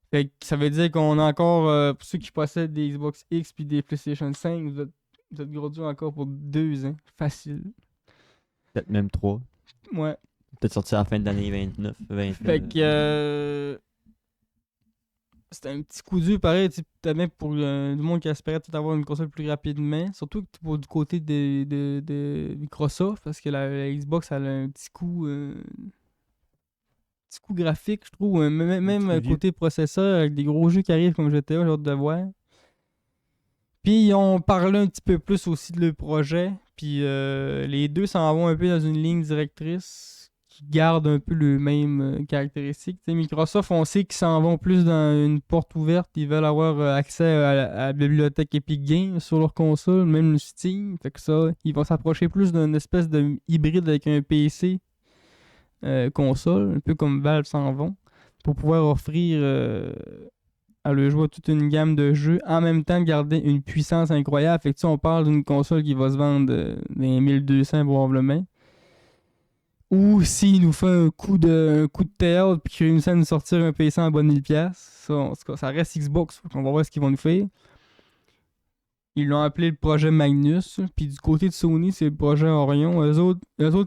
Fait que ça veut dire qu'on a encore, pour ceux qui possèdent des Xbox X puis des PlayStation 5, vous êtes gros dur encore pour 2 ans. Facile. Peut-être même 3. Ouais. Peut-être sortir à la fin de l'année 29. Fait que c'était un petit coup dur pareil, même pour du monde qui espérait peut-être avoir une console plus rapidement. Surtout pour du côté de Microsoft, parce que la Xbox elle a un petit coup graphique, je trouve. Même côté processeur, avec des gros jeux qui arrivent comme GTA, j'ai hâte de voir. Puis ils ont parlé un petit peu plus aussi de leur projet. Puis les deux s'en vont un peu dans une ligne directrice qui garde un peu les mêmes caractéristiques. T'sais, Microsoft, on sait qu'ils s'en vont plus dans une porte ouverte. Ils veulent avoir accès à la bibliothèque Epic Games sur leur console, même le Steam. Fait que ça, ils vont s'approcher plus d'une espèce de hybride avec un PC console, un peu comme Valve s'en vont, pour pouvoir offrir à le jouer toute une gamme de jeux, en même temps garder une puissance incroyable. Fait que on parle d'une console qui va se vendre des 1200 probablement. Ou s'il nous fait un coup de théâtre puis qu'il réussit à nous sortir un PC en bonne 1000$, ça, en tout cas, ça reste Xbox. On va voir ce qu'ils vont nous faire. Ils l'ont appelé le projet Magnus. Puis du côté de Sony, c'est le projet Orion. Eux autres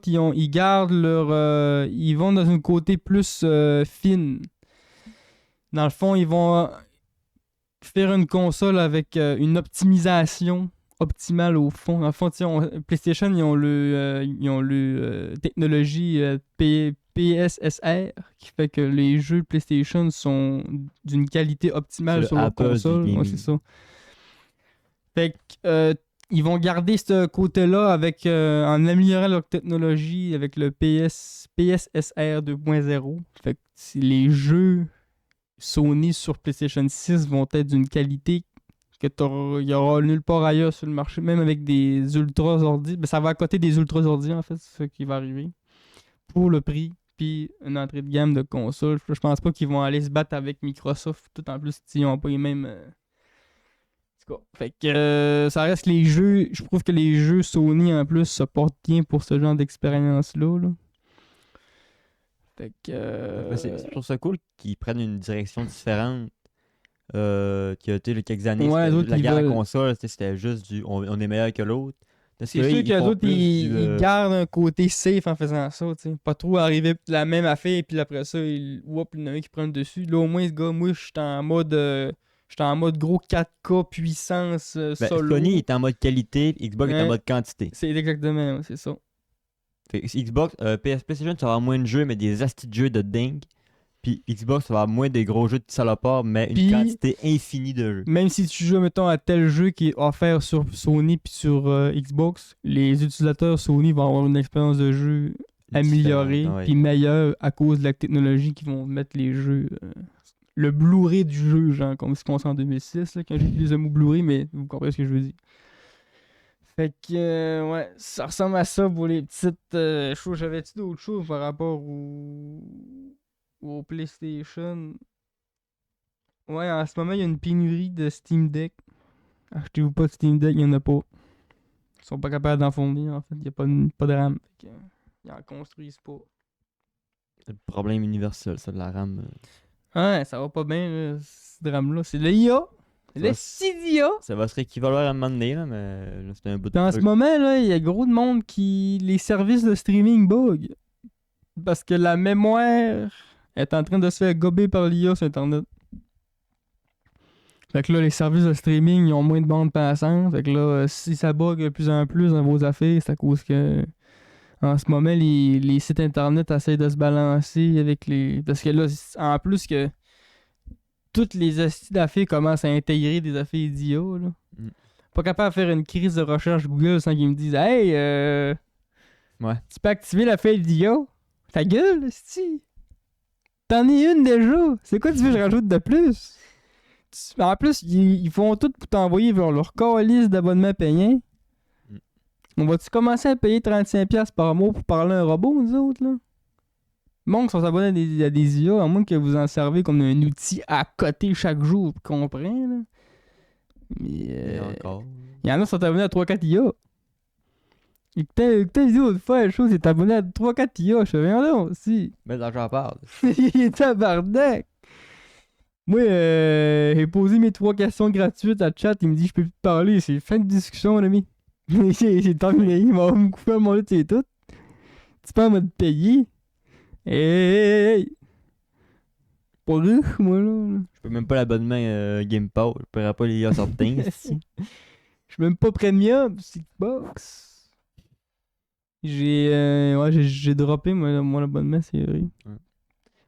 ils gardent leur... ils vont dans un côté plus fine. Dans le fond, ils vont faire une console avec une optimisation optimale au fond. Dans le fond, PlayStation, ils ont le technologie PSSR qui fait que les jeux PlayStation sont d'une qualité optimale sur leur console. Ouais, c'est ça. Fait que ils vont garder ce côté-là avec en améliorant leur technologie avec le PSSR 2.0. Fait que les jeux Sony sur PlayStation 6 vont être d'une qualité que il y aura nulle part ailleurs sur le marché, même avec des ultras ordi. Ben, ça va à côté des ultras ordi en fait, c'est ce qui va arriver. Pour le prix puis une entrée de gamme de console. Je pense pas qu'ils vont aller se battre avec Microsoft. Tout en plus, ils ont pas les mêmes. En tout cas, fait que ça reste les jeux. Je trouve que les jeux Sony en plus se portent bien pour ce genre d'expérience-là. Là. Fait que. Ben, je trouve ça cool qu'ils prennent une direction différente. Qui a été il y a quelques années, Ouais, c'était d'autres, la ils guerre à veulent- console, c'était juste du on est meilleur que l'autre. Parce C'est là, sûr ils que les font autres, plus ils gardent un côté safe en faisant ça, tu sais. Pas trop arriver la même affaire, puis après ça, il y en a un qui prend le dessus. Là, au moins, ce gars, moi, j'étais en mode gros 4K puissance Ben, solo. Sony est en mode qualité, Xbox est en Ouais. mode quantité. C'est exactement, c'est ça. Fait que Xbox, PlayStation, ça va avoir moins de jeux, mais des astis de jeux de dingue. Puis Xbox, ça va avoir moins des gros jeux de salopards, mais une Puis- quantité infinie de jeux. Même si tu joues, mettons, à tel jeu qui est offert sur Sony puis sur Xbox, les utilisateurs Sony vont avoir une expérience de jeu améliorée Différent, ouais. puis meilleure à cause de la technologie qui vont mettre les jeux. Le Blu-ray du jeu, genre, comme ce qu'on sait en 2006, là, quand j'ai utilisé le mot Blu-ray, mais vous comprenez ce que je veux dire. Fait que, ouais, ça ressemble à ça pour les petites choses. J'avais-tu d'autres choses par rapport au PlayStation? Ouais, en ce moment, il y a une pénurie de Steam Deck. Achetez-vous pas de Steam Deck, il n'y en a pas. Ils sont pas capables d'en fournir, en fait. Il n'y a pas de RAM. Fait que, ils en construisent pas. C'est le problème universel, ça, de la RAM. Ouais, ça va pas bien, là, ce drame-là. C'est le IA. C'est le Ouais. CDIA. Ça va se rééquivaloir à un moment donné, là, mais là, c'est un bout de Dans ce truc. moment, là, il y a gros de monde qui. Les services de streaming bug. Parce que la mémoire est en train de se faire gober par l'IA sur Internet. Fait que là, les services de streaming, ils ont moins de bandes passantes. Fait que là, si ça bug de plus en plus dans vos affaires, c'est à cause que. En ce moment, les sites Internet essaient de se balancer avec les. Parce que là, en plus que. Toutes les astuces d'affaires commencent à intégrer des affaires d'IA, là. Mm. Pas capable de faire une crise de recherche Google sans qu'ils me disent Hey, Ouais. tu peux activer l'affaire d'IA? Ta gueule, si. T'en es une déjà. C'est quoi tu veux que je rajoute de plus? En plus, ils font tout pour t'envoyer vers leur calice d'abonnements payants. Mm. On va-tu commencer à payer 35$ par mois pour parler à un robot, nous autres, là? Le monde qui sont abonnés à des IA, à moins que vous en servez comme un outil à côté chaque jour, tu comprends, là? Mais, Et encore. il y en a qui sont abonnés à 3-4 IA. Écoutez une vidéo de fois, la chose, il est abonné à 3-4 IA. Je fais, viens donc, si. Mais là, j'en parle. Il est tabarnak. Moi, j'ai posé mes 3 questions gratuites à chat. Il me dit, je peux plus te parler. C'est fin de discussion, mon ami. J'ai terminé. Il m'a me couper à mon lit, c'est tout. Tu peux en mode payer. Hey! Pas riche, moi, là. Je peux même pas l'abonnement Game Pass. Je pourrais pas les sortir. Je suis même pas premium, c'est Xbox. J'ai droppé mon abonnement, c'est vrai.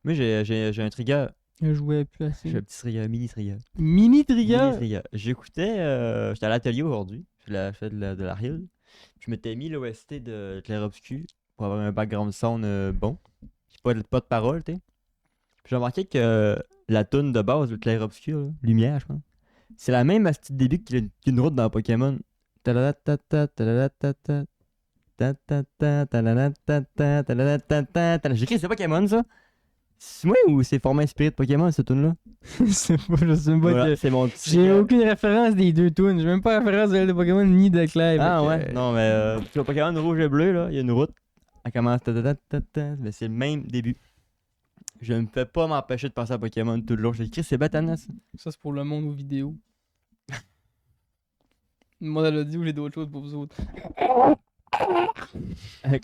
Moi, j'ai un trigger. Je jouais plus assez. J'ai un petit trigger, mini trigger. Mini trigger. Mini trigger. J'écoutais, j'étais à l'atelier aujourd'hui. Je fais de la hill. Je m'étais mis l'OST de Clair Obscur pour avoir un background sound bon. Pas de parole, tu sais. Puis j'ai remarqué que la tune de base de Clair Obscur, là, Lumière, je pense, c'est la même à ce petit début qu'une route dans Pokémon. J'ai écrit, c'est Pokémon ça? C'est moi ou c'est format inspiré de Pokémon cette tune là? Je sais pas. Voilà, c'est mon petit J'ai trigger. aucune référence des deux tunes. J'ai même pas référence de Pokémon ni de Clair. Ah fait ouais? que, Non, mais sur Pokémon rouge et bleu, là, il y a une route. Elle commence. Mais c'est le même début. Je ne peux pas m'empêcher de penser à Pokémon tout le long. J'ai écrit, c'est Batanas. Ça, c'est pour le monde aux vidéos. Le monde à l'audio, j'ai d'autres choses pour vous autres. Un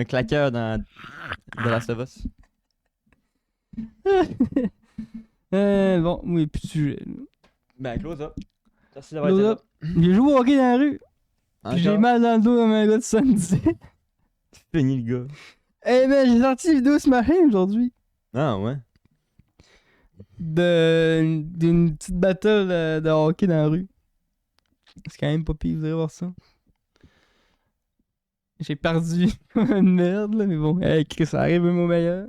claqueur dans The Last of Us. Bon, oui, plus de sujet. Ben, close up. Merci d'avoir Close été up. J'ai joué au hockey dans la rue. là. Puis j'ai mal dans le dos comme un gars de 77. Fini le gars. Eh ben, j'ai sorti une vidéo ce matin aujourd'hui. Ah ouais. D'une petite battle de hockey dans la rue. C'est quand même pas pire, vous allez voir ça. J'ai perdu une merde, là, mais bon. Hey, Chris, ça arrive même au meilleur.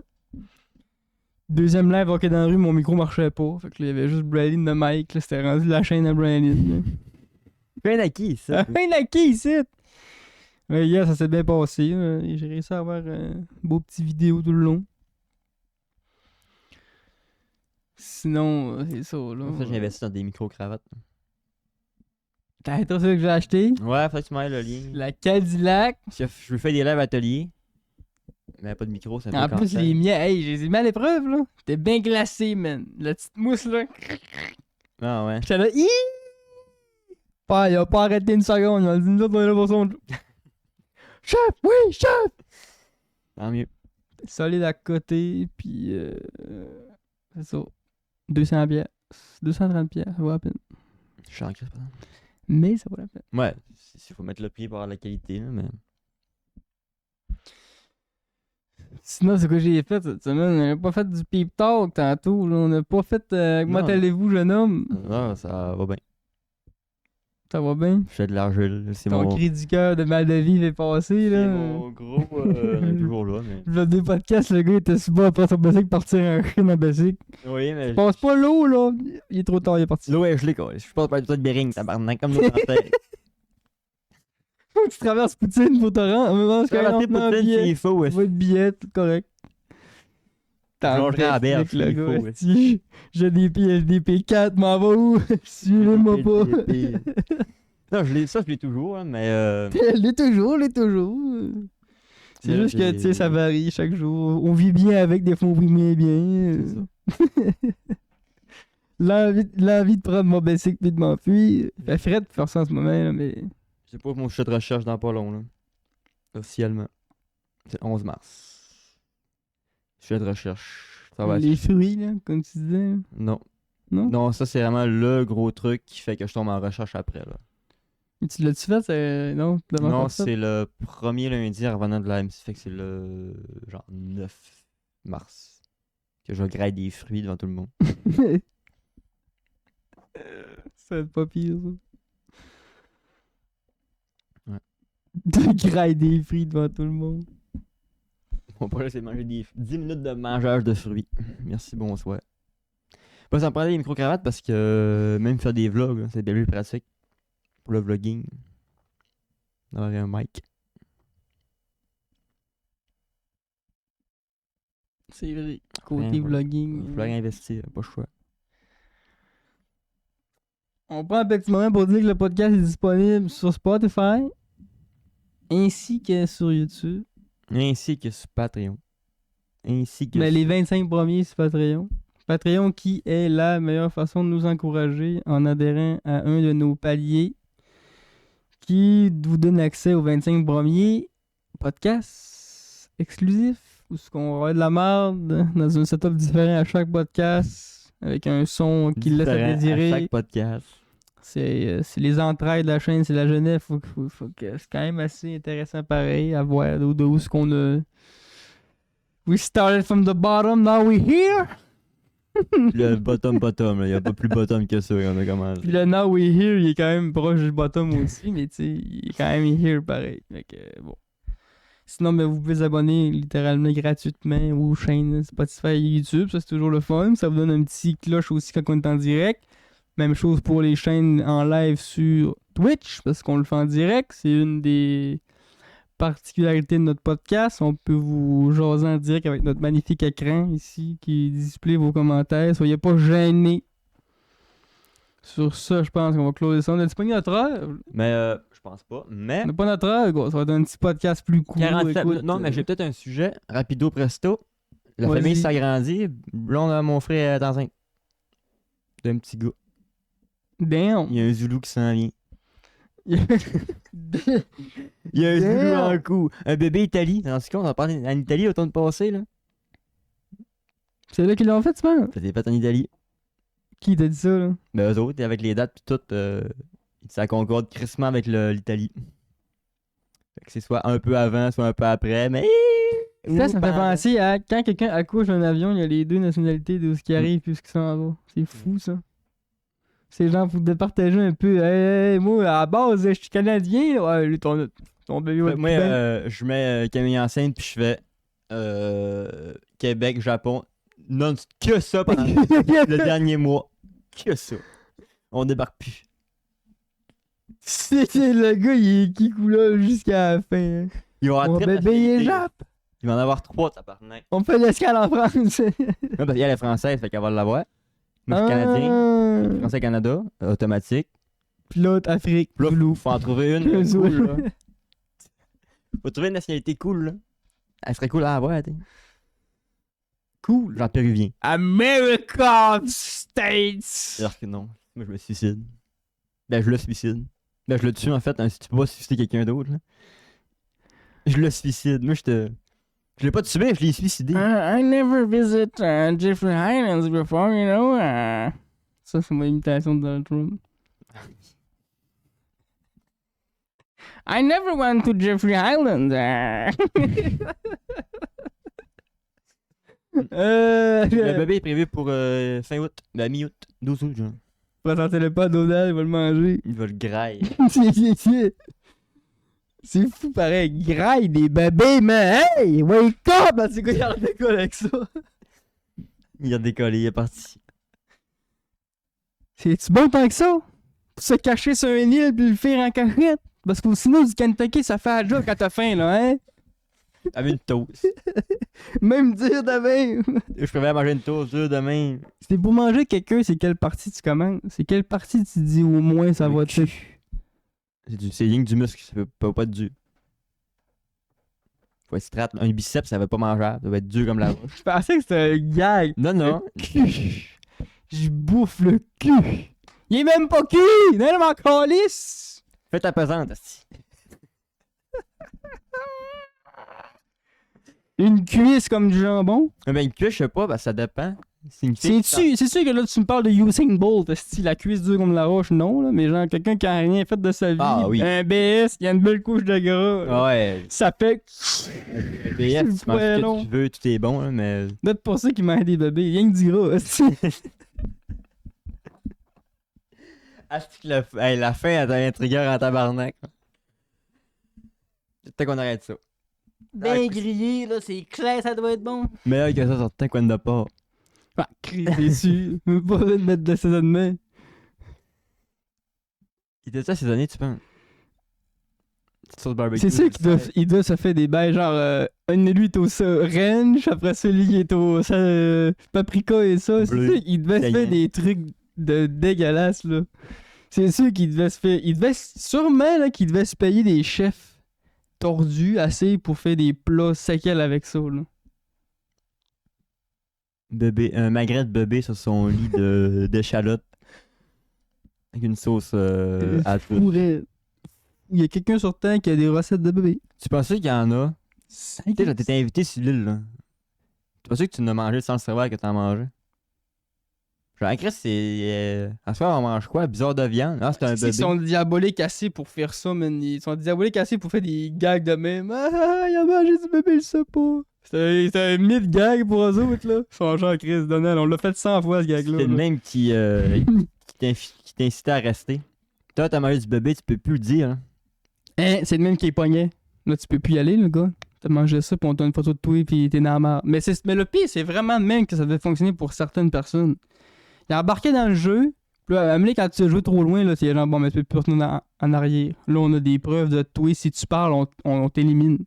Deuxième live hockey dans la rue, mon micro marchait pas. Fait que là, il y avait juste Brandon de Mike, là, c'était rendu la chaîne à Brandon. Plein d'acquis, ça. Un acquis ici! Mais hier, ça s'est bien passé. J'ai réussi à avoir une beau petite vidéo tout le long. Sinon, c'est ça, là. Ça, j'ai investi dans des micro-cravates. T'as ça que j'ai acheté? Ouais, faut que tu m'ailles le lien. La Cadillac. Je veux faire des lives atelier. Mais pas de micro, c'est un En peu plus, cancer. les miens, hey, je les ai mis à l'épreuve, là. T'es bien glacé, man. La petite mousse, là. Ah ouais. J'étais là, hi! Pas, il a pas arrêté une seconde. Il m'a dit, nous autres, on est là pour son. Chef, oui, chef! Tant mieux. Solide à côté, puis c'est ça. 200 pièces. 230 pièces, ça vaut la peine. Je suis en crise, par exemple. Mais ça vaut la peine. Ouais, il faut mettre le prix pour avoir la qualité, là, mais. Sinon, c'est quoi j'ai fait cette semaine? On n'a pas fait du peep talk tantôt, là. On n'a pas fait comment Non. allez-vous, jeune homme? Non, ça va bien. Ça va bien? Je fais de l'argile. C'est Ton mon. cri du cœur de mal de vivre est passé, là. C'est mon gros. On est toujours là, mais. Le deux podcasts, le gars était super après son basic partir un chien en basic. Oui, mais. Passe pas l'eau, là. Il est trop tard, il est parti. L'eau est gelée, quoi. Je passe par le toit de Bering, tabarnak, comme l'eau français. Faut que tu traverses Poutine pour te rendre. On Sur la tête, Poutine, c'est faux, ouais. Votre billet, tout correct. Je longerai à la berge, le c'est gars, faux, ouais. esti. J'ai des PLDP4, m'en va où? Suivez-moi pas. Non, ça, je l'ai toujours, hein, mais. l'est toujours. C'est Mais juste que, j'ai- tu sais, ça varie chaque jour. On vit bien avec, des fois on vit moins bien. C'est ça. L'envie de prendre mon bicycle puis de m'enfuir. Fait frais de faire ça en ce moment, là, mais. J'ai pas mon sujet de recherche dans pas long, là. Officiellement. C'est le 11 mars. Sujet de recherche. Ça va Les fruits, là, comme tu disais. Non. Non? Non, ça, c'est vraiment le gros truc qui fait que je tombe en recherche après, là. Et tu l'as-tu fait? Non, tu l'as pas Non, encore fait? c'est le premier lundi en revenant de la MC. Fait que c'est le genre 9 mars que je graille des fruits devant tout le monde. Ça va être pas pire, ça. Ouais. De grailler des fruits devant tout le monde. Mon projet, c'est de manger 10 minutes de mangeage de fruits. Merci, bonsoir. Moi, ça me prenait des micro-cravates parce que même faire des vlogs, là, c'est bien plus pratique pour le vlogging. D'avoir un mic. C'est vrai. Côté Ouais, vlogging. Vlog investi, pas le choix. On prend un petit moment pour dire que le podcast est disponible sur Spotify ainsi que sur YouTube. Ainsi que sur Patreon. Ainsi que Mais les sur- 25 premiers sur Patreon. Patreon qui est la meilleure façon de nous encourager en adhérant à un de nos paliers qui vous donne accès aux 25 premiers podcasts exclusifs où ce qu'on va avoir de la merde dans un setup différent à chaque podcast avec un son qui laisse à différent désirer. à chaque podcast. C'est les entrailles de la chaîne, c'est la jeunesse. Faut que c'est quand même assez intéressant pareil à voir de où ce qu'on a. We started from the bottom, now we're here. Le bottom, là. Il n'y a pas plus bottom que ça quand on a commencé. Puis le now we're here, il est quand même proche du bottom aussi, mais tu sais, il est quand même here pareil. Fait que, bon. Sinon, ben, vous pouvez vous abonner littéralement gratuitement aux chaînes Spotify et YouTube. Ça, c'est toujours le fun. Ça vous donne un petit cloche aussi quand on est en direct. Même chose pour les chaînes en live sur Twitch, parce qu'on le fait en direct. C'est une des particularités de notre podcast. On peut vous jaser en direct avec notre magnifique écran ici qui display vos commentaires. Soyez pas gênés. Sur ça, je pense qu'on va closer ça. On a disponible notre heure. Mais je pense pas. Mais On n'a pas notre heure, gros. Ça va être un petit podcast plus court. 47 écoute, minutes. Non, mais j'ai peut-être un sujet. Rapido presto. La Vas-y. famille s'agrandit. Blonde à mon frère est enceinte. D'un petit gars. Damn. Il y a un Zoulou qui s'en vient. Il Il y a un Zoulou Damn. en coup. Un bébé Italie. Dans ce cas, on en parle en Italie automne passé, là. C'est là qu'ils l'ont fait, tu penses? Ça s'est fait en Italie. Qui t'a dit ça, là? Mais eux autres, avec les dates pis tout, ça concorde crissement avec l'Italie. Fait que c'est soit un peu avant, soit un peu après, mais... Ça me fait penser à quand quelqu'un accouche d'un avion, il y a les deux nationalités de ce qui arrive puis ce qui s'en va. C'est fou, ça. C'est genre, faut te partager un peu. Hey, moi, à la base, je suis canadien. Là. Ouais, lui, ton bébé va être Moi, plus belle. je mets Camille enceinte puis je fais Québec, Japon, non que ça pendant le dernier mois. Que ça. On débarque plus. C'est le gars, il est qui coule jusqu'à la fin. Hein. Ils vont avoir Mon très bébé, il est Jap. Ils vont en avoir 3, tabarnak. On fait l'escale en France. Non, parce qu'elle est française, fait qu'elle va l'avoir. Moi, je suis Canadien. Ah! Français-Canada, automatique. Puis l'autre, Afrique. Puis là, Zoulou. faut en trouver une cool, là. Faut trouver une nationalité cool, là. Elle serait cool à avoir, t'sais. Cool. Genre péruvien. American States! Alors que non, moi je me suicide. Ben je le suicide. Ben je le tue en fait, hein, si tu peux pas suicider quelqu'un d'autre, là. Je le suicide. Moi je l'ai pas tué, je l'ai suicidé. I never visit Jeffrey Highlands before, you know. Ça, c'est mon imitation de Donald Trump. I never went to Jeffrey Highlands. Le bébé est prévu pour fin août, ben mi-août, 12 août, genre. Présentez-le pas à Donald, il va le manger. Il va le grailler. C'est fou pareil, graille des bébés, man! Hey! Wake up! C'est quoi, il a quoi avec ça? Il a décollé, il est parti. C'est-tu bon tant que ça? Pour se cacher sur un île puis le faire en cachette? Parce que sinon, du Kentucky, ça fait un job quand t'as faim, là, hein? Avec une toast. Même dire demain! Je préfère manger une toast demain. C'était pour manger quelqu'un, c'est quelle partie tu commandes? C'est quelle partie tu dis au moins ça va te... C'est rien que du muscle, ça peut pas être dur. Faut être straight. Un biceps, ça va pas manger. Ça va être dur comme la roche. Je pensais que c'était un gag. Non, non. Je bouffe le cul. Il est même pas cuit! Il est même en calice! Fais ta pesante, asti. Une cuisse comme du jambon? Ben, une cuisse, je sais pas, ben, ça dépend. C'est une fille. C'est sûr que là, tu me parles de Usain Bolt, esti, la cuisse dure comme la roche, non, là, mais genre quelqu'un qui a rien fait de sa vie, Ah, oui. un BS, il y a une belle couche de gras, Ouais. ça fait... BF, tu manges Ouais, ce non. que tu veux, tout est bon, hein, mais. Peut-être pour ça qu'il mange des bébés, rien que du gras, esti. Asti que la fin, elle t'a intrigué en tabarnak. Peut-être qu'on arrête ça. Ben grillé, là, c'est clair, ça doit être bon. Meilleur que ça, sortant qu'on n'a pas. Ah, crise déçu, je veux pas de mettre de l'assaisonnement. Il était ça assaisonné, tu penses? Petite sauce barbecue. C'est sûr qu'il doit se faire des bails, genre, lui est au ranch, après celui il est au paprika et ça. C'est Bleu. sûr qu'il devait se faire des trucs de dégueulasses, là. C'est sûr qu'il devait se faire. Il devait sûrement là, qu'il devait se payer des chefs tordus assez pour faire des plats séquels avec ça, là. Bébé, un magret de bébé sur son lit d'échalote. Avec une sauce à tout. Pourrait. Il y a quelqu'un sur Terre qui a des recettes de bébé. Tu pensais qu'il y en a? Tu sais, là, t'étais invité sur l'île, là. Tu pensais que tu n'as mangé sans le savoir que t'en mangeais? Genre, Chris, c'est. À ce soir, on mange quoi? Bizarre de viande? Ah, c'est un bébé. Ils sont diaboliques assez pour faire ça, man. Ils sont diaboliques assez pour faire des gags de même. Ah, il a mangé du bébé, il sait pas. C'est un mythe gag pour eux autres, là. Ils sont genre Chris Donald. On l'a fait 100 fois, ce gag-là. C'est le là. même qui t'incitait à rester. Toi, t'as mangé du bébé, tu peux plus le dire, hein. Hein, c'est le même qui est pogné. Là, tu peux plus y aller, le gars. T'as mangé ça, puis on t'a une photo de toi, puis t'es dans la marre. Mais le pire, c'est vraiment de même que ça devait fonctionner pour certaines personnes. Il a embarqué dans le jeu, puis là, à un moment donné, quand tu as joué trop loin, là, c'est genre, bon, mais tu peux plus retourner en arrière. Là, on a des preuves de toi. Si tu parles, on t'élimine. Tu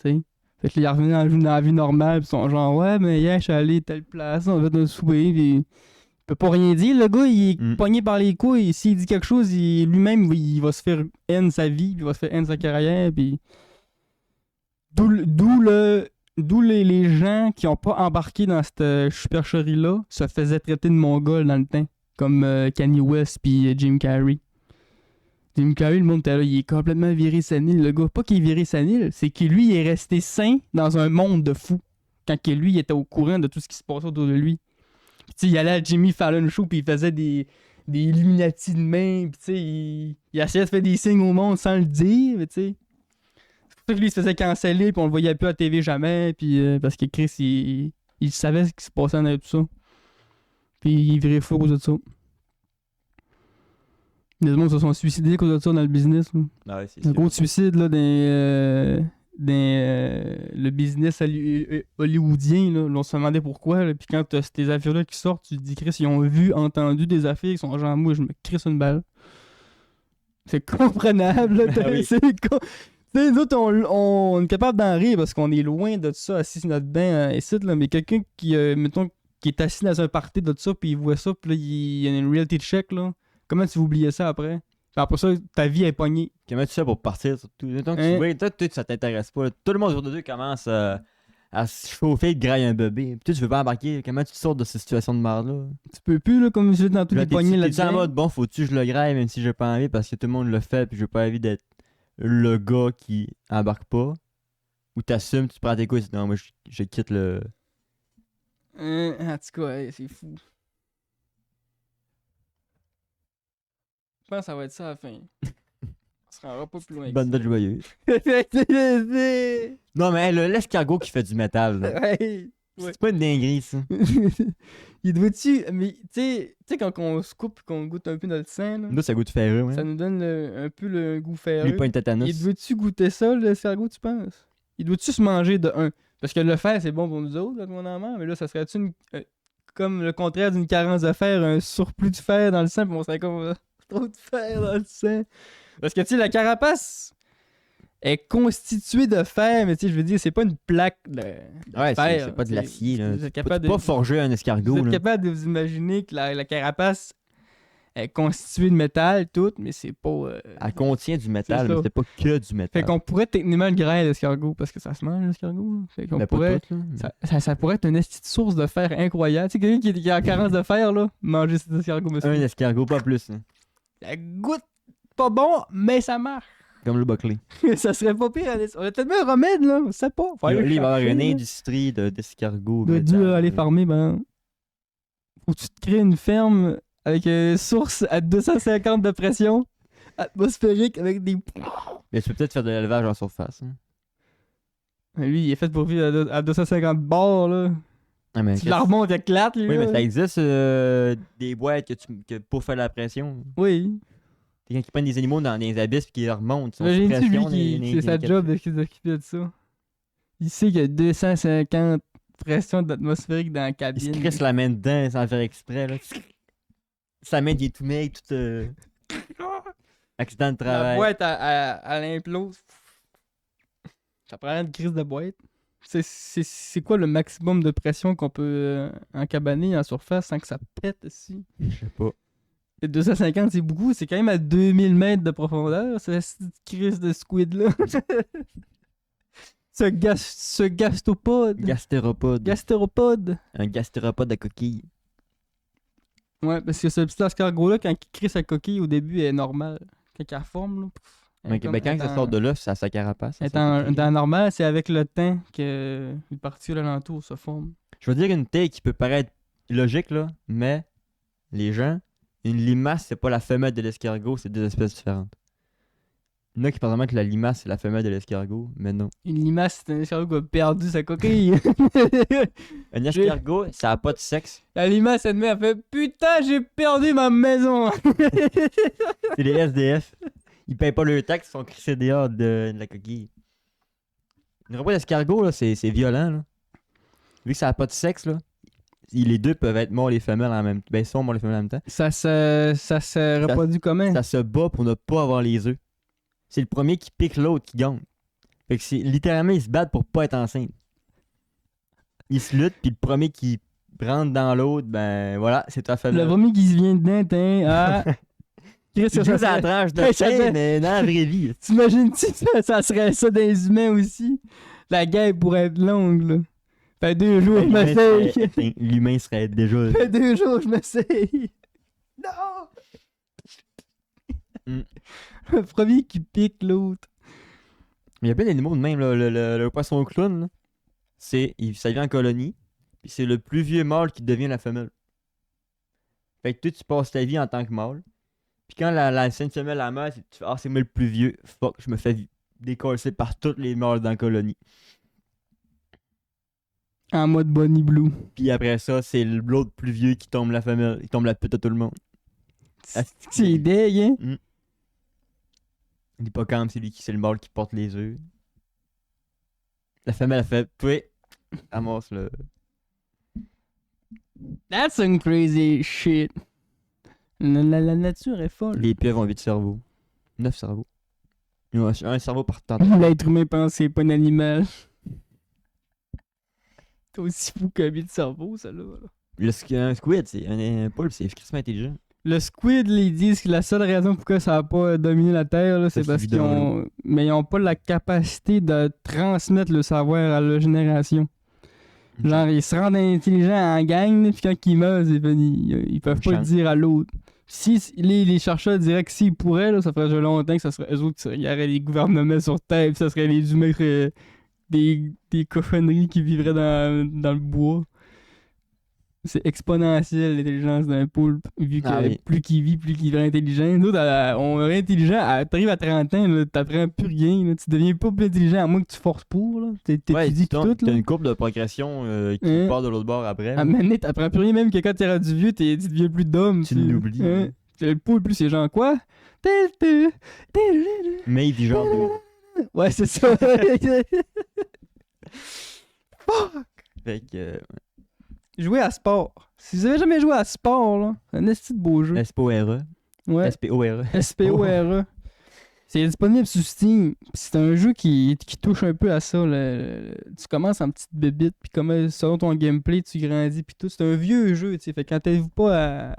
sais? Fait que là, il est revenu dans la vie normale, puis ils sont genre, ouais, mais hier, je suis allé à telle place, on va te souper, puis il peut pas rien dire. Le gars, il est pogné par les couilles. S'il dit quelque chose, lui-même, il va se faire haine sa vie, puis il va se faire haine sa carrière, puis. D'où les gens qui ont pas embarqué dans cette supercherie-là se faisaient traiter de mongols dans le temps. Comme Kanye West puis Jim Carrey. Jim Carrey, le monde était là, il est complètement viré sanil, le gars. Pas qu'il est viré sanil, c'est que lui, il est resté sain dans un monde de fous. Quand que lui, il était au courant de tout ce qui se passait autour de lui. Puis, tu sais, il allait à Jimmy Fallon Show puis il faisait des Illuminati de main. Puis tu sais, il essayait de faire des signes au monde sans le dire, mais tu sais. C'est pour ça que lui, il se faisait canceller, puis on le voyait plus à la TV jamais, puis parce que Chris, il savait ce qui se passait dans tout ça. Puis il virait fou à cause de ça. Les gens se sont suicidés à cause de ça dans le business. Là. Ah ouais, c'est Un sûr. gros suicide là, dans le business hollywoodien. Là. On se demandait pourquoi. Là. Puis quand t'as ces affaires-là qui sortent, tu te dis, Chris, ils ont vu, entendu des affaires qui sont genre, moi, je me crisse une balle. C'est comprenable. Là, Ah oui. C'est T'sais, nous autres, on est capable d'en rire parce qu'on est loin de ça, assis sur notre bain ici, là, mais quelqu'un qui, mettons, qui est assis dans un party de ça, puis il voit ça, puis là, il y a une reality check, là. Comment tu vas oublier ça après? Puis après ça, ta vie est pognée. Comment tu fais pour partir surtout? Mettons que tu Hein? vois, toi, ça t'intéresse pas. Là. Tout le monde autour de toi commence à se chauffer et de grailler un bébé. Puis toi, tu veux pas embarquer. Comment tu te sors de cette situation de merde-là? Tu peux plus, là, comme je disais dans tous les poignées T'es-tu en là-dedans. mode, bon, faut-tu que je le graille même si j'ai pas envie parce que tout le monde le fait puis j'ai pas envie d'être le gars qui embarque pas? Ou t'assumes, tu prends tes couilles et tu dis, non, moi, je quitte le... En tout cas, ouais, c'est fou. Je pense que ça va être ça à la fin. On se rendra pas plus loin que Bonne note joyeuse. ça. Non, mais l'escargot qui fait du métal, là. Ouais. C'est pas une dinguerie, ça. Il doit-tu. Mais tu sais, quand on se coupe et qu'on goûte un peu dans le sang, là, Nous, ça goûte ferreux, ouais. ça nous donne un peu le goût Lui, ferreux. pas une tétanus. Il doit-tu goûter ça, l'escargot, tu penses? Il doit-tu se manger de un? Parce que le fer, c'est bon pour nous autres, là, qu'on en mange, mais là, ça serait-tu comme le contraire d'une carence de fer, un surplus de fer dans le sang, puis on serait comme trop de fer dans le sang. Parce que, tu sais, la carapace est constituée de fer, mais tu sais, je veux dire, c'est pas une plaque de Ouais, fer. c'est pas de tu sais. l'acier, là. Vous Tu êtes peux capable pas de- forger un Vous escargot, êtes là. capable de vous imaginer que la carapace est constituée de métal, tout, mais c'est pas. Elle contient du métal, C'est mais ça. c'est pas que du métal. Fait qu'on pourrait techniquement le grailler l'escargot, parce que ça se mange l'escargot. Là. Fait qu'on Mais pas pourrait. tout, là. Ça pourrait être une esti de source de fer incroyable. Tu sais, quelqu'un qui est en carence de fer, là, manger cet escargot, monsieur. Un escargot, pas plus. Hein. Ça goûte pas bon, mais ça marche. Comme le Buckley. Ça serait pas pire. On a tellement un remède, là. On sait pas. Faut aller Lui, il va y avoir chercher, une là. industrie d'escargots. Doit dû métal, aller là. farmer, ben. Faut que tu te crées une ferme avec une source à 250 de pression atmosphérique avec des. Mais tu peux peut-être faire de l'élevage en surface. Hein. Lui, il est fait pour vivre à 250 bars, là. Ah, mais Tu la remontes, il éclate, lui. Oui, mais là. ça existe des boîtes pour faire la pression. Oui. C'est quand ils prennent des animaux dans des abysses et qu'ils les remontent. Ils sont sous Imagine-tu, lui, pression, c'est sa job de s'occuper de ça. Il sait qu'il y a 250 pressions d'atmosphérique dans la Ils se cabine. crissent la main dedans sans faire exprès. Là. Sa main, il est tout maigre, tout. Accident de La travail. boîte, à l'implose. Ça prend une crise de boîte. C'est quoi le maximum de pression qu'on peut encabaner en surface sans que ça pète ici? Je sais pas. Et 250, c'est beaucoup. C'est quand même à 2000 mètres de profondeur, cette crise de squid-là. ce gastropode. Gastéropode. Gastéropode. Un gastéropode à coquille. Ouais, parce que ce petit escargot-là, quand il crie sa coquille au début, elle est normale. Quand il forme, là. Mais quand ça sort de là, c'est à sa carapace. ça, Étant sa coquille. normal, c'est avec le temps que les parties alentour se forment. Je veux dire une taille qui peut paraître logique, là, mais les gens, une limace, c'est pas la femelle de l'escargot, c'est deux espèces différentes. Il y en a qui pensent vraiment que la limace, c'est la femelle de l'escargot, mais non. Une limace, c'est un escargot qui a perdu sa coquille. Un escargot, ça a pas de sexe. La limace, elle fait putain, j'ai perdu ma maison. C'est les SDF. Ils payent pas leur taxe, ils sont crissés dehors de la coquille. Une repas d'escargot, là, c'est violent, là. Vu que ça a pas de sexe, là, les deux peuvent être morts les femelles en même temps. Ben, ils sont morts les femelles en même temps. Ça se reproduit comment? Ça se bat pour ne pas avoir les œufs. C'est le premier qui pique l'autre qui gagne. Fait que c'est littéralement, ils se battent pour pas être enceinte. Ils se luttent, puis le premier qui rentre dans l'autre, ben voilà, c'est ta femelle. Le premier qui se vient dedans, ah. Chris, C'est ça juste à la serait- tranche de Hey, ça pain, fait- mais dans la vraie vie. T'imagines-tu, ça serait ça dans les humains aussi? La guerre pourrait être longue, là. Fait 2 jours, je m'essaye. L'humain serait déjà. Fait 2 jours, je m'essaye. Non! Mm. Le premier qui pique l'autre. Il y a plein d'animaux de même, là. Le poisson clown, là, ça vit en colonie, puis c'est le plus vieux mâle qui devient la femelle. Fait que toi, tu passes ta vie en tant que mâle, puis quand la scène femelle la meurt, tu fais, ah, c'est moi le plus vieux, fuck, je me fais décoller par tous les mâles dans la colonie. En mode Bonnie Blue. Puis après ça, c'est l'autre plus vieux qui tombe la femelle, il tombe la pute à tout le monde. C'est deg, hein? L'hippocampe, c'est le mâle qui porte les œufs. La femelle, elle fait, toi, amasse le. That's some crazy shit. La nature est folle. Les pieuvres ont 8 cerveaux. 9 cerveaux. Ils ont un cerveau par temps. L'être humain pense que c'est pas un animal. T'es aussi fou qu'un de cerveau, ça là. Un squid, c'est un poulpe, c'est extrêmement intelligent. Le squid, là, ils disent que la seule raison pourquoi ça n'a pas dominé la Terre, là, c'est Parce parce qu'il qu'ils vit dans ont... Mais ils n'ont pas la capacité de transmettre le savoir à leur génération. Genre, ils se rendent intelligents en gang, là, puis quand ils meurent, ils peuvent pas le dire à l'autre. Si les chercheurs diraient que s'ils pourraient, là, ça ferait déjà longtemps que ça serait eux autres, il y aurait des gouvernements sur Terre, puis ça serait les humains qui seraient des cochonneries qui vivraient dans le bois. C'est exponentiel l'intelligence d'un poulpe, vu que plus qu'il vit, plus qu'il est intelligent. Nous, on est intelligent, t'arrives à 30 ans, là, t'apprends plus rien, là, tu deviens pas plus intelligent à moins que tu forces pour, là. T'étudies tout, t'as une courbe de progression qui part de l'autre bord après. À un moment donné, t'apprends plus rien, même que quand t'es rendu vieux, tu deviens plus d'homme. Tu l'oublies. Le poulpe, plus c'est genre quoi? Mais il vit genre Ouais, c'est ça. Fuck! Fait que... Jouer à sport. Si vous avez jamais joué à sport, là, c'est un esti de beau jeu. S-P-O-R-E. Ouais. S-P-O-R-E. S-P-O-R-E. C'est disponible sur Steam. C'est un jeu qui touche un peu à ça. Tu commences en petite bébite, puis comme selon ton gameplay, tu grandis, puis tout. C'est un vieux jeu, tu sais. Fait quand t'es pas à...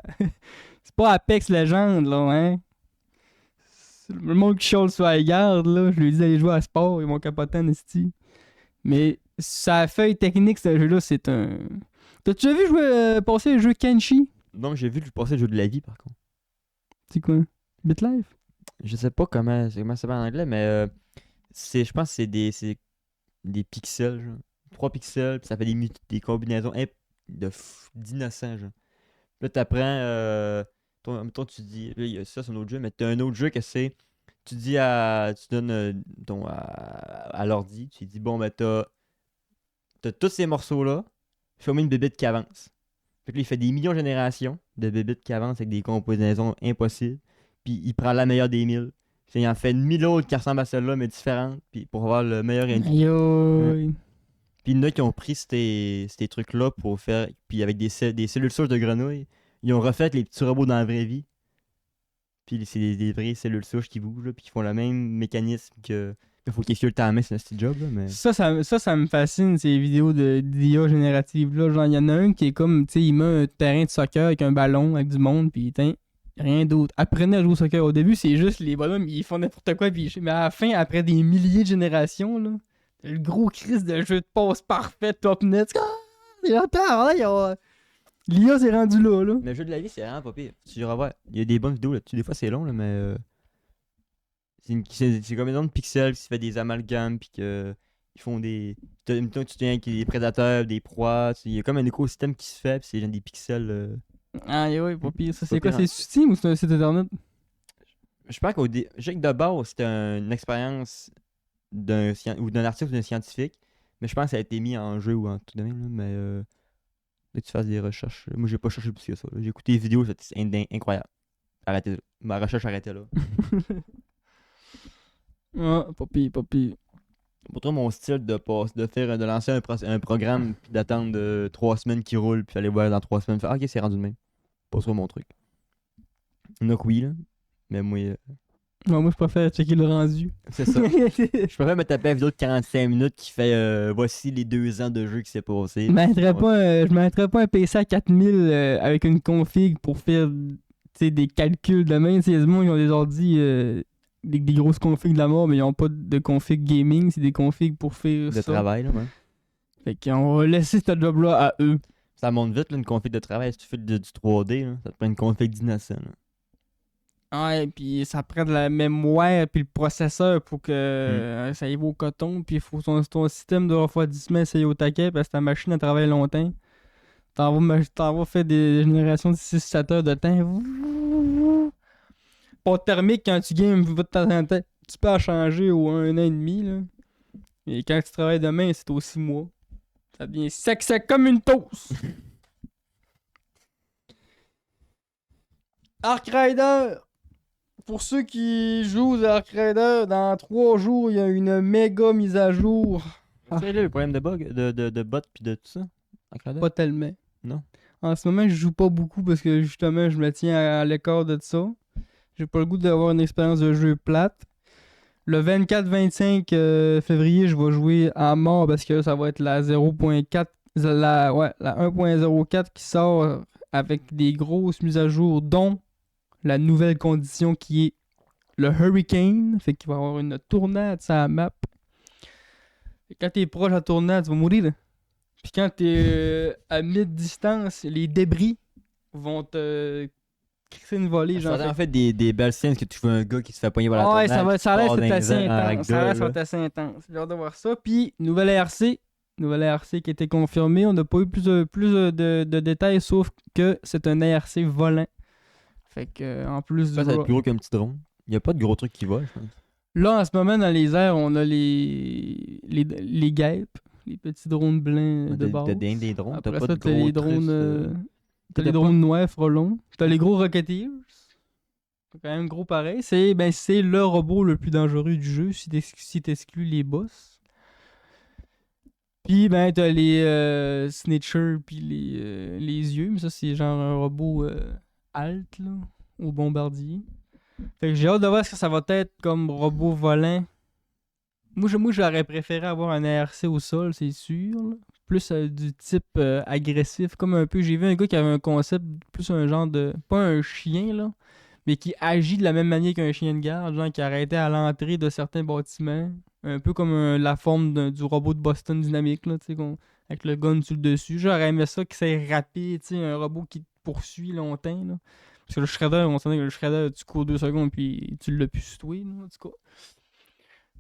C'est pas Apex Legends, là, hein. Le monde qui chiale sur la garde, là, je lui dis d'aller jouer à sport, ils m'ont capoté en esti. Mais sa feuille technique, ce jeu-là, c'est un... T'as-tu déjà vu jouer, passer le jeu Kenshi? Non, j'ai vu passer le jeu de la vie, par contre. C'est quoi? BitLife? Je sais pas comment ça s'appelle en anglais, mais je pense que c'est des pixels, genre. 3 pixels, puis ça fait des combinaisons d'innocents, genre. Puis là, t'apprends, mettons, tu dis, là, ça c'est un autre jeu, mais t'as un autre jeu que c'est, tu donnes à l'ordi, tu lui dis, bon, ben t'as tous ces morceaux-là, fais-moi une bébête qui avance. Fait que là, il fait des millions de générations de bébites qui avancent avec des compositions impossibles. Puis il prend la meilleure des 1000. Puis il en fait 1000 autres qui ressemblent à celle-là, mais différentes. Puis pour avoir le meilleur indice. Ouais. Puis il y en a qui ont pris ces trucs-là pour faire. Puis avec des cellules souches de grenouilles, ils ont refait les petits robots dans la vraie vie. Puis c'est des vraies cellules souches qui bougent, là, puis qui font le même mécanisme que. Il faut qu'ils fient le temps à main, c'est un petit job, là, mais... Ça me fascine, ces vidéos d'IA générative là. Genre, il y en a un qui est comme, tu sais, il met un terrain de soccer avec un ballon, avec du monde, puis rien d'autre. Apprenez à jouer au soccer. Au début, c'est juste les bonhommes, ils font n'importe quoi, mais à la fin, après des milliers de générations, là, le gros crise de jeu de passe parfait, top net. L'IA s'est rendu là. Mais le jeu de la vie, c'est vraiment pas pire. Tu vas voir, il y a des bonnes vidéos là-dessus. Des fois, c'est long, là, mais... C'est comme de pixels qui se fait des amalgames, puis que ils font des... Tu tiens avec des prédateurs, des proies, il y a comme un écosystème qui se fait, puis c'est genre des pixels... Ah ouais, pas pire. Ça, c'est pas quoi? pire, C'est sur Steam ou c'est un site internet? Je pense je sais que de base, c'était une expérience d'un article d'un scientifique, mais je pense que ça a été mis en jeu ou en tout de même, là, mais... Là, que tu fasses des recherches. Moi, j'ai pas cherché plus que ça. J'ai écouté les vidéos, c'est incroyable. Arrêtez là. Ma recherche arrêtait là. Ah, pas pire. Pour toi, mon style de lancer un programme puis d'attendre 3 semaines qu'il roule puis aller voir dans 3 semaines faire ok, c'est rendu de même. Pas trop mon truc. Donc oui là. Mais moi. Non, moi je préfère checker le rendu. C'est ça. Je préfère me taper une vidéo de 45 minutes qui fait voici les 2 ans de jeu qui s'est passé. Je mettrais pas un PC à 4000 avec une config pour faire des calculs de main. Il y a des gens qui ont des ordi des grosses configs de la mort, mais ils n'ont pas de config gaming, c'est des configs pour faire de ça. travail, là, ouais. Fait qu'on va laisser ce job-là à eux. Ça monte vite, là, une config de travail. Si tu fais du 3D, là, ça te prend une config d'innocent. Ouais, puis ça prend de la mémoire puis le processeur pour que ça y va au coton, puis il faut ton système de refroidissement essayer au taquet parce que ta machine elle travaille longtemps. T'en vas faire des générations de 6-7 heures de temps. Pas thermique quand tu games de temps en temps. Tu peux en changer au 1 an et demi. Là. Et quand tu travailles demain, c'est au 6 mois. Ça devient sec comme une toast. Arc Rider! Pour ceux qui jouent à Arc Rider, dans 3 jours, il y a une méga mise à jour. C'est là le problème de bug, de bot pis de tout ça? Pas tellement. Non. En ce moment, je joue pas beaucoup parce que justement, je me tiens à l'écart de ça. J'ai pas le goût d'avoir une expérience de jeu plate. Le 24-25 février, je vais jouer à mort parce que ça va être la 0.4 la 1.04 qui sort avec des grosses mises à jour, dont la nouvelle condition qui est le Hurricane. Fait qu'il va y avoir une tornade sur la map. Et quand t'es proche de la tornade, tu vas mourir. Là. Puis quand t'es à mi-distance, les débris vont te crisser une volée. Ça Genre, en fait des belles scènes que tu vois un gars qui se fait poigner par la ouais, tornade. ça a l'air part d'être dans assez les airs en intense. Ça a l'air ragdoll, là. d'être assez intense. J'ai hâte de voir ça. Puis, nouvelle ARC. Nouvelle ARC qui a été confirmée. On n'a pas eu plus de détails, sauf que c'est un ARC volant. Fait que, en plus Ça va être plus gros qu'un petit drone. Il n'y a pas de gros trucs qui volent, je pense. Là, en ce moment, dans les airs, on a les guêpes, les petits drones blancs de base. Des drones, t'as Après pas ça, de t'as gros les drones, t'as les t'as drones noirs frelons. T'as les gros Rocketeers. C'est quand même gros pareil. C'est le robot le plus dangereux du jeu si t'exclus les boss. Puis, t'as les Snitchers puis les yeux. Mais ça, c'est genre un robot alt, là, au bombardier. Fait que j'ai hâte de voir ce que ça va être comme robot volant. Moi, j'aurais préféré avoir un ARC au sol, c'est sûr. Là. Plus du type agressif, comme un peu. J'ai vu un gars qui avait un concept, plus un genre de. Pas un chien, là, mais qui agit de la même manière qu'un chien de garde, genre qui arrêtait à l'entrée de certains bâtiments. Un peu comme la forme du robot de Boston Dynamics, là, tu sais, avec le gun sur le dessus. J'aurais aimé ça, qui c'est rapide, tu sais, un robot qui te poursuit longtemps, là. Parce que le Shredder, on s'entend que le Shredder, tu cours 2 secondes, puis tu l'as pu situer, là, en tout cas.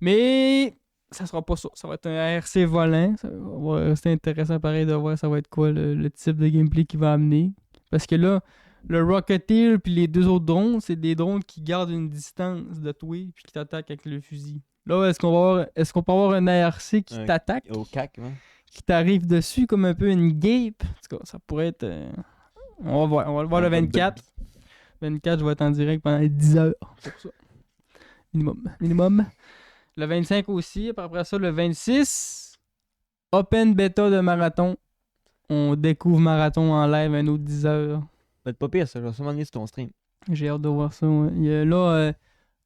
Mais ça sera pas ça. Ça va être un ARC volant. Ça va rester intéressant pareil de voir ça va être quoi le type de gameplay qu'il va amener. Parce que là, le Rocketeer puis les deux autres drones, c'est des drones qui gardent une distance de toi puis qui t'attaquent avec le fusil. Là, est-ce qu'on peut avoir un ARC qui t'attaque? Au CAC, ouais. Qui t'arrive dessus comme un peu une gape. En tout cas, ça pourrait être. On va le voir le 24. 24, je vais être en direct pendant 10 heures. Pour ça. Minimum. Le 25 aussi. Après ça, le 26, Open Beta de Marathon. On découvre Marathon en live un autre 10 heures. Ça va être pas pire, ça. Je vais sûrement venir sur ton stream. J'ai hâte de voir ça. Ouais. Là,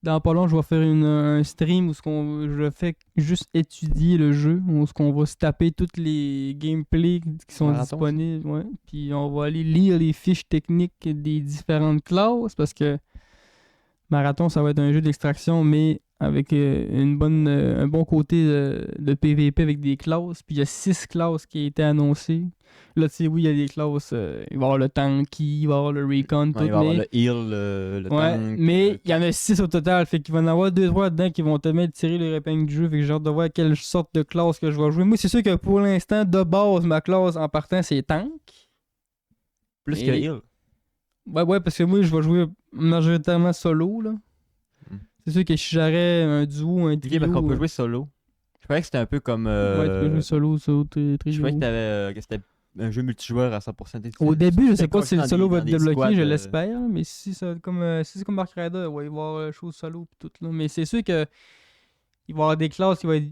dans pas long, je vais faire un stream où je fais juste étudier le jeu. Où on va se taper toutes les gameplays qui sont disponibles. Ouais. Puis on va aller lire les fiches techniques des différentes classes. Parce que Marathon, ça va être un jeu d'extraction, mais avec un bon côté de PVP avec des classes. Puis il y a 6 classes qui ont été annoncées. Là, tu sais, oui, il y a des classes. Il va y avoir le tanky, il va y avoir le recon, tout. Il va y avoir le heal, le tank. Mais il y en a 6 au total. Fait qu'il va y en avoir 2-3 dedans qui vont te mettre tirer les épingles du jeu. Fait que j'ai hâte de voir quelle sorte de classe que je vais jouer. Moi, c'est sûr que pour l'instant, de base, ma classe en partant, c'est tank. Plus que heal. Ouais, parce que moi, je vais jouer majoritairement solo, là. C'est sûr que si j'aurais un duo, un trio... Ok, on peut jouer solo. Je croyais que c'était un peu comme... Ouais, tu peux jouer solo, trio. Je croyais que c'était un jeu multijoueur à 100%. Au début, je sais pas si le solo va être débloqué, squads, je l'espère. Mais si c'est comme Mark Rider, il va y avoir chose solo et tout. Là. Mais c'est sûr que il va y avoir des classes qui vont être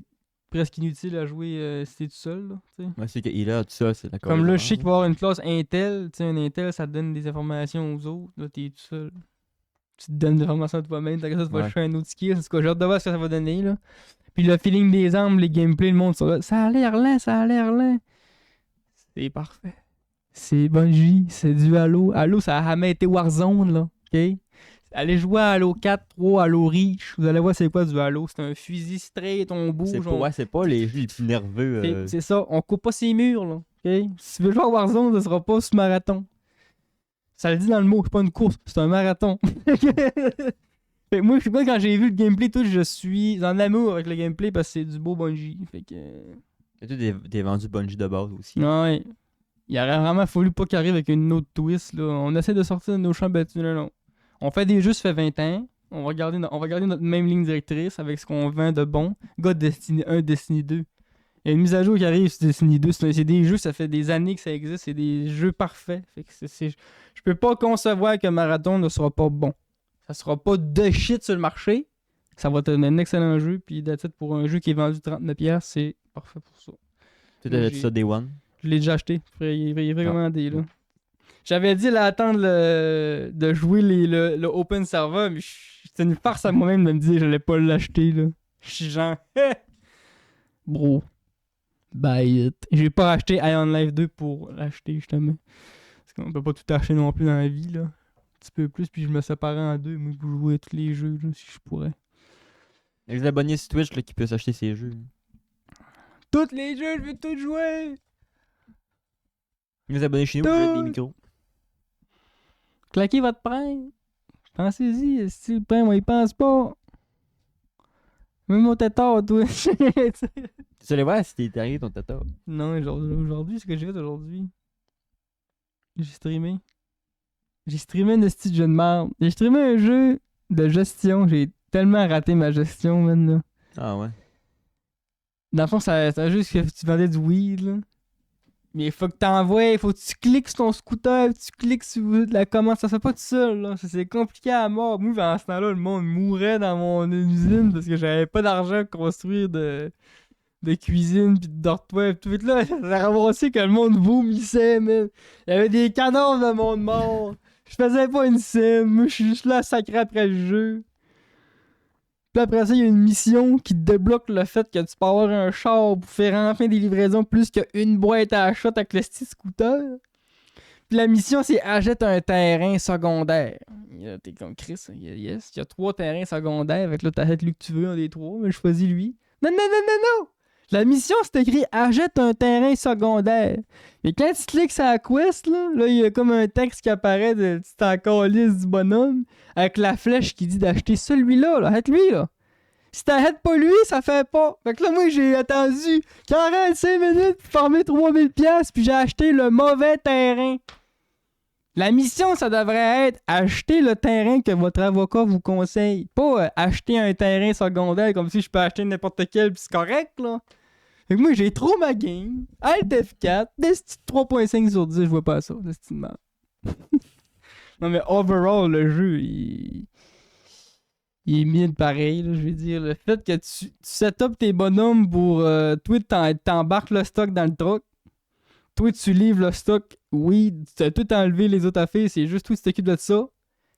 presque inutiles à jouer si t'es tout seul. Là, ouais, c'est que healer, tout ça, c'est d'accord. Comme là, je sais qu'il va y avoir une classe Intel. Tu sais, un Intel, ça te donne des informations aux autres. Là, t'es tout seul. Tu te donnes des informations à toi-même. T'as que ça, tu vas chercher un autre skill. C'est quoi, j'ai hâte de voir ce que ça va donner. Là. Puis le feeling des armes, les gameplays, le monde, ça a l'air lent. C'est parfait. C'est Bungie, c'est du Halo. Halo, ça a jamais été Warzone, là. OK? Allez jouer à Halo 4, 3, Halo Reach. Vous allez voir c'est quoi du Halo. C'est un fusil straight, on bouge. C'est pas les jeux les plus nerveux. C'est ça, on coupe pas ses murs, là. OK? Si tu veux jouer à Warzone, ça sera pas ce marathon. Ça le dit dans le mot, c'est pas une course, c'est un marathon. Fait que moi, quand j'ai vu le gameplay, tout, je suis en amour avec le gameplay parce que c'est du beau Bungie. Fait que. Et toi, t'es vendu Bungie de base aussi. Ouais. Il aurait vraiment fallu pas qu'il arrive avec une autre twist. Là. On essaie de sortir de nos champs battus. Non. On fait des jeux, ça fait 20 ans. On va garder notre même ligne directrice avec ce qu'on vend de bon. God Destiny 1, Destiny 2. Il y a une mise à jour qui arrive sur Destiny 2. C'est des jeux, ça fait des années que ça existe. C'est des jeux parfaits. Fait que je peux pas concevoir que Marathon ne sera pas bon. Ça sera pas de shit sur le marché. Ça va être un excellent jeu. Puis d'être pour un jeu qui est vendu 39$, c'est parfait pour ça. Tu t'avais ça Day One? Je l'ai déjà acheté. Il est recommandé, là. J'avais dit là, attendre de jouer le open server, mais c'était une farce à moi-même de me dire que j'allais pas l'acheter, là. Je suis genre, bro. Buy it. J'ai pas acheté Ion Life 2 pour l'acheter, justement. Parce qu'on peut pas tout acheter non plus dans la vie, là. Un petit peu plus, puis je me séparais en deux, moi, pour jouer à tous les jeux, là, si je pourrais. Il y a des abonnés sur Twitch là, qui peuvent s'acheter ces jeux. Tous les jeux, je veux tout jouer! Les abonnés chez nous, vous avez des micros. Claquez votre prime! Pensez-y, si le prime, on y pense pas! Même mon tétard, toi! Tu allais voir si t'es arrivé ton tata. Non, aujourd'hui, ce que j'ai fait aujourd'hui, j'ai streamé. J'ai streamé un esti de jeu de merde. J'ai streamé un jeu de gestion. J'ai tellement raté ma gestion, man, là. Ah ouais. Dans le fond, c'est un jeu que tu vendais du weed, là. Mais il faut que t'envoies, faut que tu cliques sur ton scooter, tu cliques sur la commande. Ça se fait pas tout seul, là. C'est compliqué à mort. Moi, dans ce temps-là, le monde mourait dans mon usine parce que j'avais pas d'argent pour construire de cuisine pis de dortoir pis tout. Fait que là, j'ai ramassé que le monde vomissait, man. Il y avait des canons de monde mort. Je faisais pas une scène. Moi, je suis juste là sacré après le jeu. Puis après ça, il y a une mission qui te débloque le fait que tu peux avoir un char pour faire enfin des livraisons plus qu'une boîte à achat avec le style scooter. Puis la mission, c'est achète un terrain secondaire. T'es comme Chris, yes. Il y a 3 terrains secondaires. Fait que là, t'achètes lui que tu veux, un des 3, mais je choisis lui. Non, non, non, non, non! La mission, c'est écrit achète un terrain secondaire. Et quand tu cliques sur la quest, là, il y a comme un texte qui apparaît de tu encore liste du bonhomme avec la flèche qui dit d'acheter celui-là, là. Achète lui, là. Si t'achètes pas lui, ça fait pas. Fait que là, moi, j'ai attendu 45 minutes pour farmer 3000$, puis j'ai acheté le mauvais terrain. La mission, ça devrait être acheter le terrain que votre avocat vous conseille. Pas acheter un terrain secondaire comme si je peux acheter n'importe quel pis c'est correct, là. Fait que moi, j'ai trop ma game. Alt F4, Destiny 3.5 sur 10, je vois pas ça. Destiny mal. Non, mais overall, le jeu, il est mid pareil, là, je veux dire. Le fait que tu set up tes bonhommes pour... toi, t'embarques le stock dans le truck. Toi, tu livres le stock. Oui, tu as tout enlevé les autres affaires. C'est juste toi qui t'occupes de ça.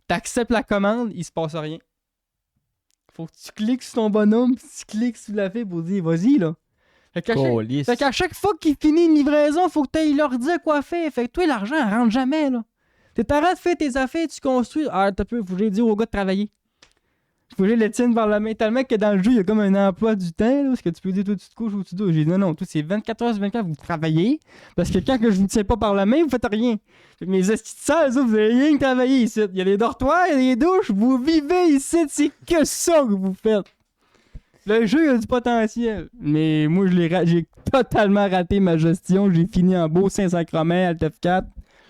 T'acceptes la commande, il se passe rien. Faut que tu cliques sur ton bonhomme, puis tu cliques sur la fille pour dire vas-y, là. Fait qu'à chaque fois qu'il finit une livraison, faut que tu leur dire quoi faire. Fait que toi, l'argent, elle rentre jamais, là. T'es arrêté de faire tes affaires, tu construis. Ah, t'as peu, faut que j'ai dit au gars de travailler. Faut que je les tienne par la main. Tellement que dans le jeu, il y a comme un emploi du temps, là, parce que tu peux dire, toi, tu te couches ou tu dors. J'ai dit, non, toi, c'est 24 heures sur 24, vous travaillez. Parce que quand que je vous tiens pas par la main, vous faites rien. Fait que mes estis de salles, vous avez rien que travailler ici. Il y a des dortoirs, il y a des douches, vous vivez ici, c'est que ça que vous faites. Le jeu a du potentiel. Mais moi, j'ai totalement raté ma gestion. J'ai fini en beau Saint-Sacrement, Alt F4.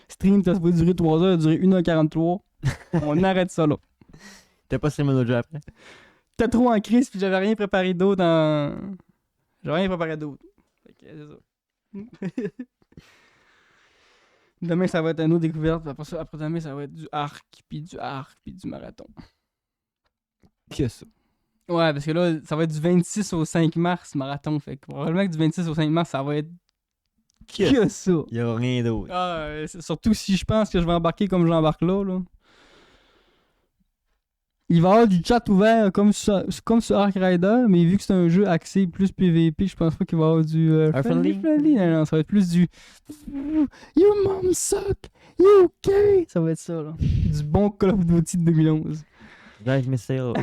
Stream, ça va durer 3 heures, ça va durer 1h43. On arrête ça là. T'as pas streamé notre jeu après? T'es trop en crise, puis j'avais rien préparé d'autre en. J'avais rien préparé d'autre. Fait que c'est ça. Demain, ça va être une autre découverte. Après demain, ça va être du arc, puis du marathon. Qu'est-ce que ça? Ouais, parce que là, ça va être du 26 au 5 mars, marathon. Fait que probablement que du 26 au 5 mars, ça va être que ça. Il y a rien d'autre. Ah, surtout si je pense que je vais embarquer comme j'embarque là. Il va y avoir du chat ouvert comme sur Ark Rider, mais vu que c'est un jeu axé plus PVP, je pense pas qu'il va y avoir du friendly. Non, ça va être plus du You mom suck, you okay. Ça va être ça, là. Du bon Call of Duty de 2011. Drive Missile.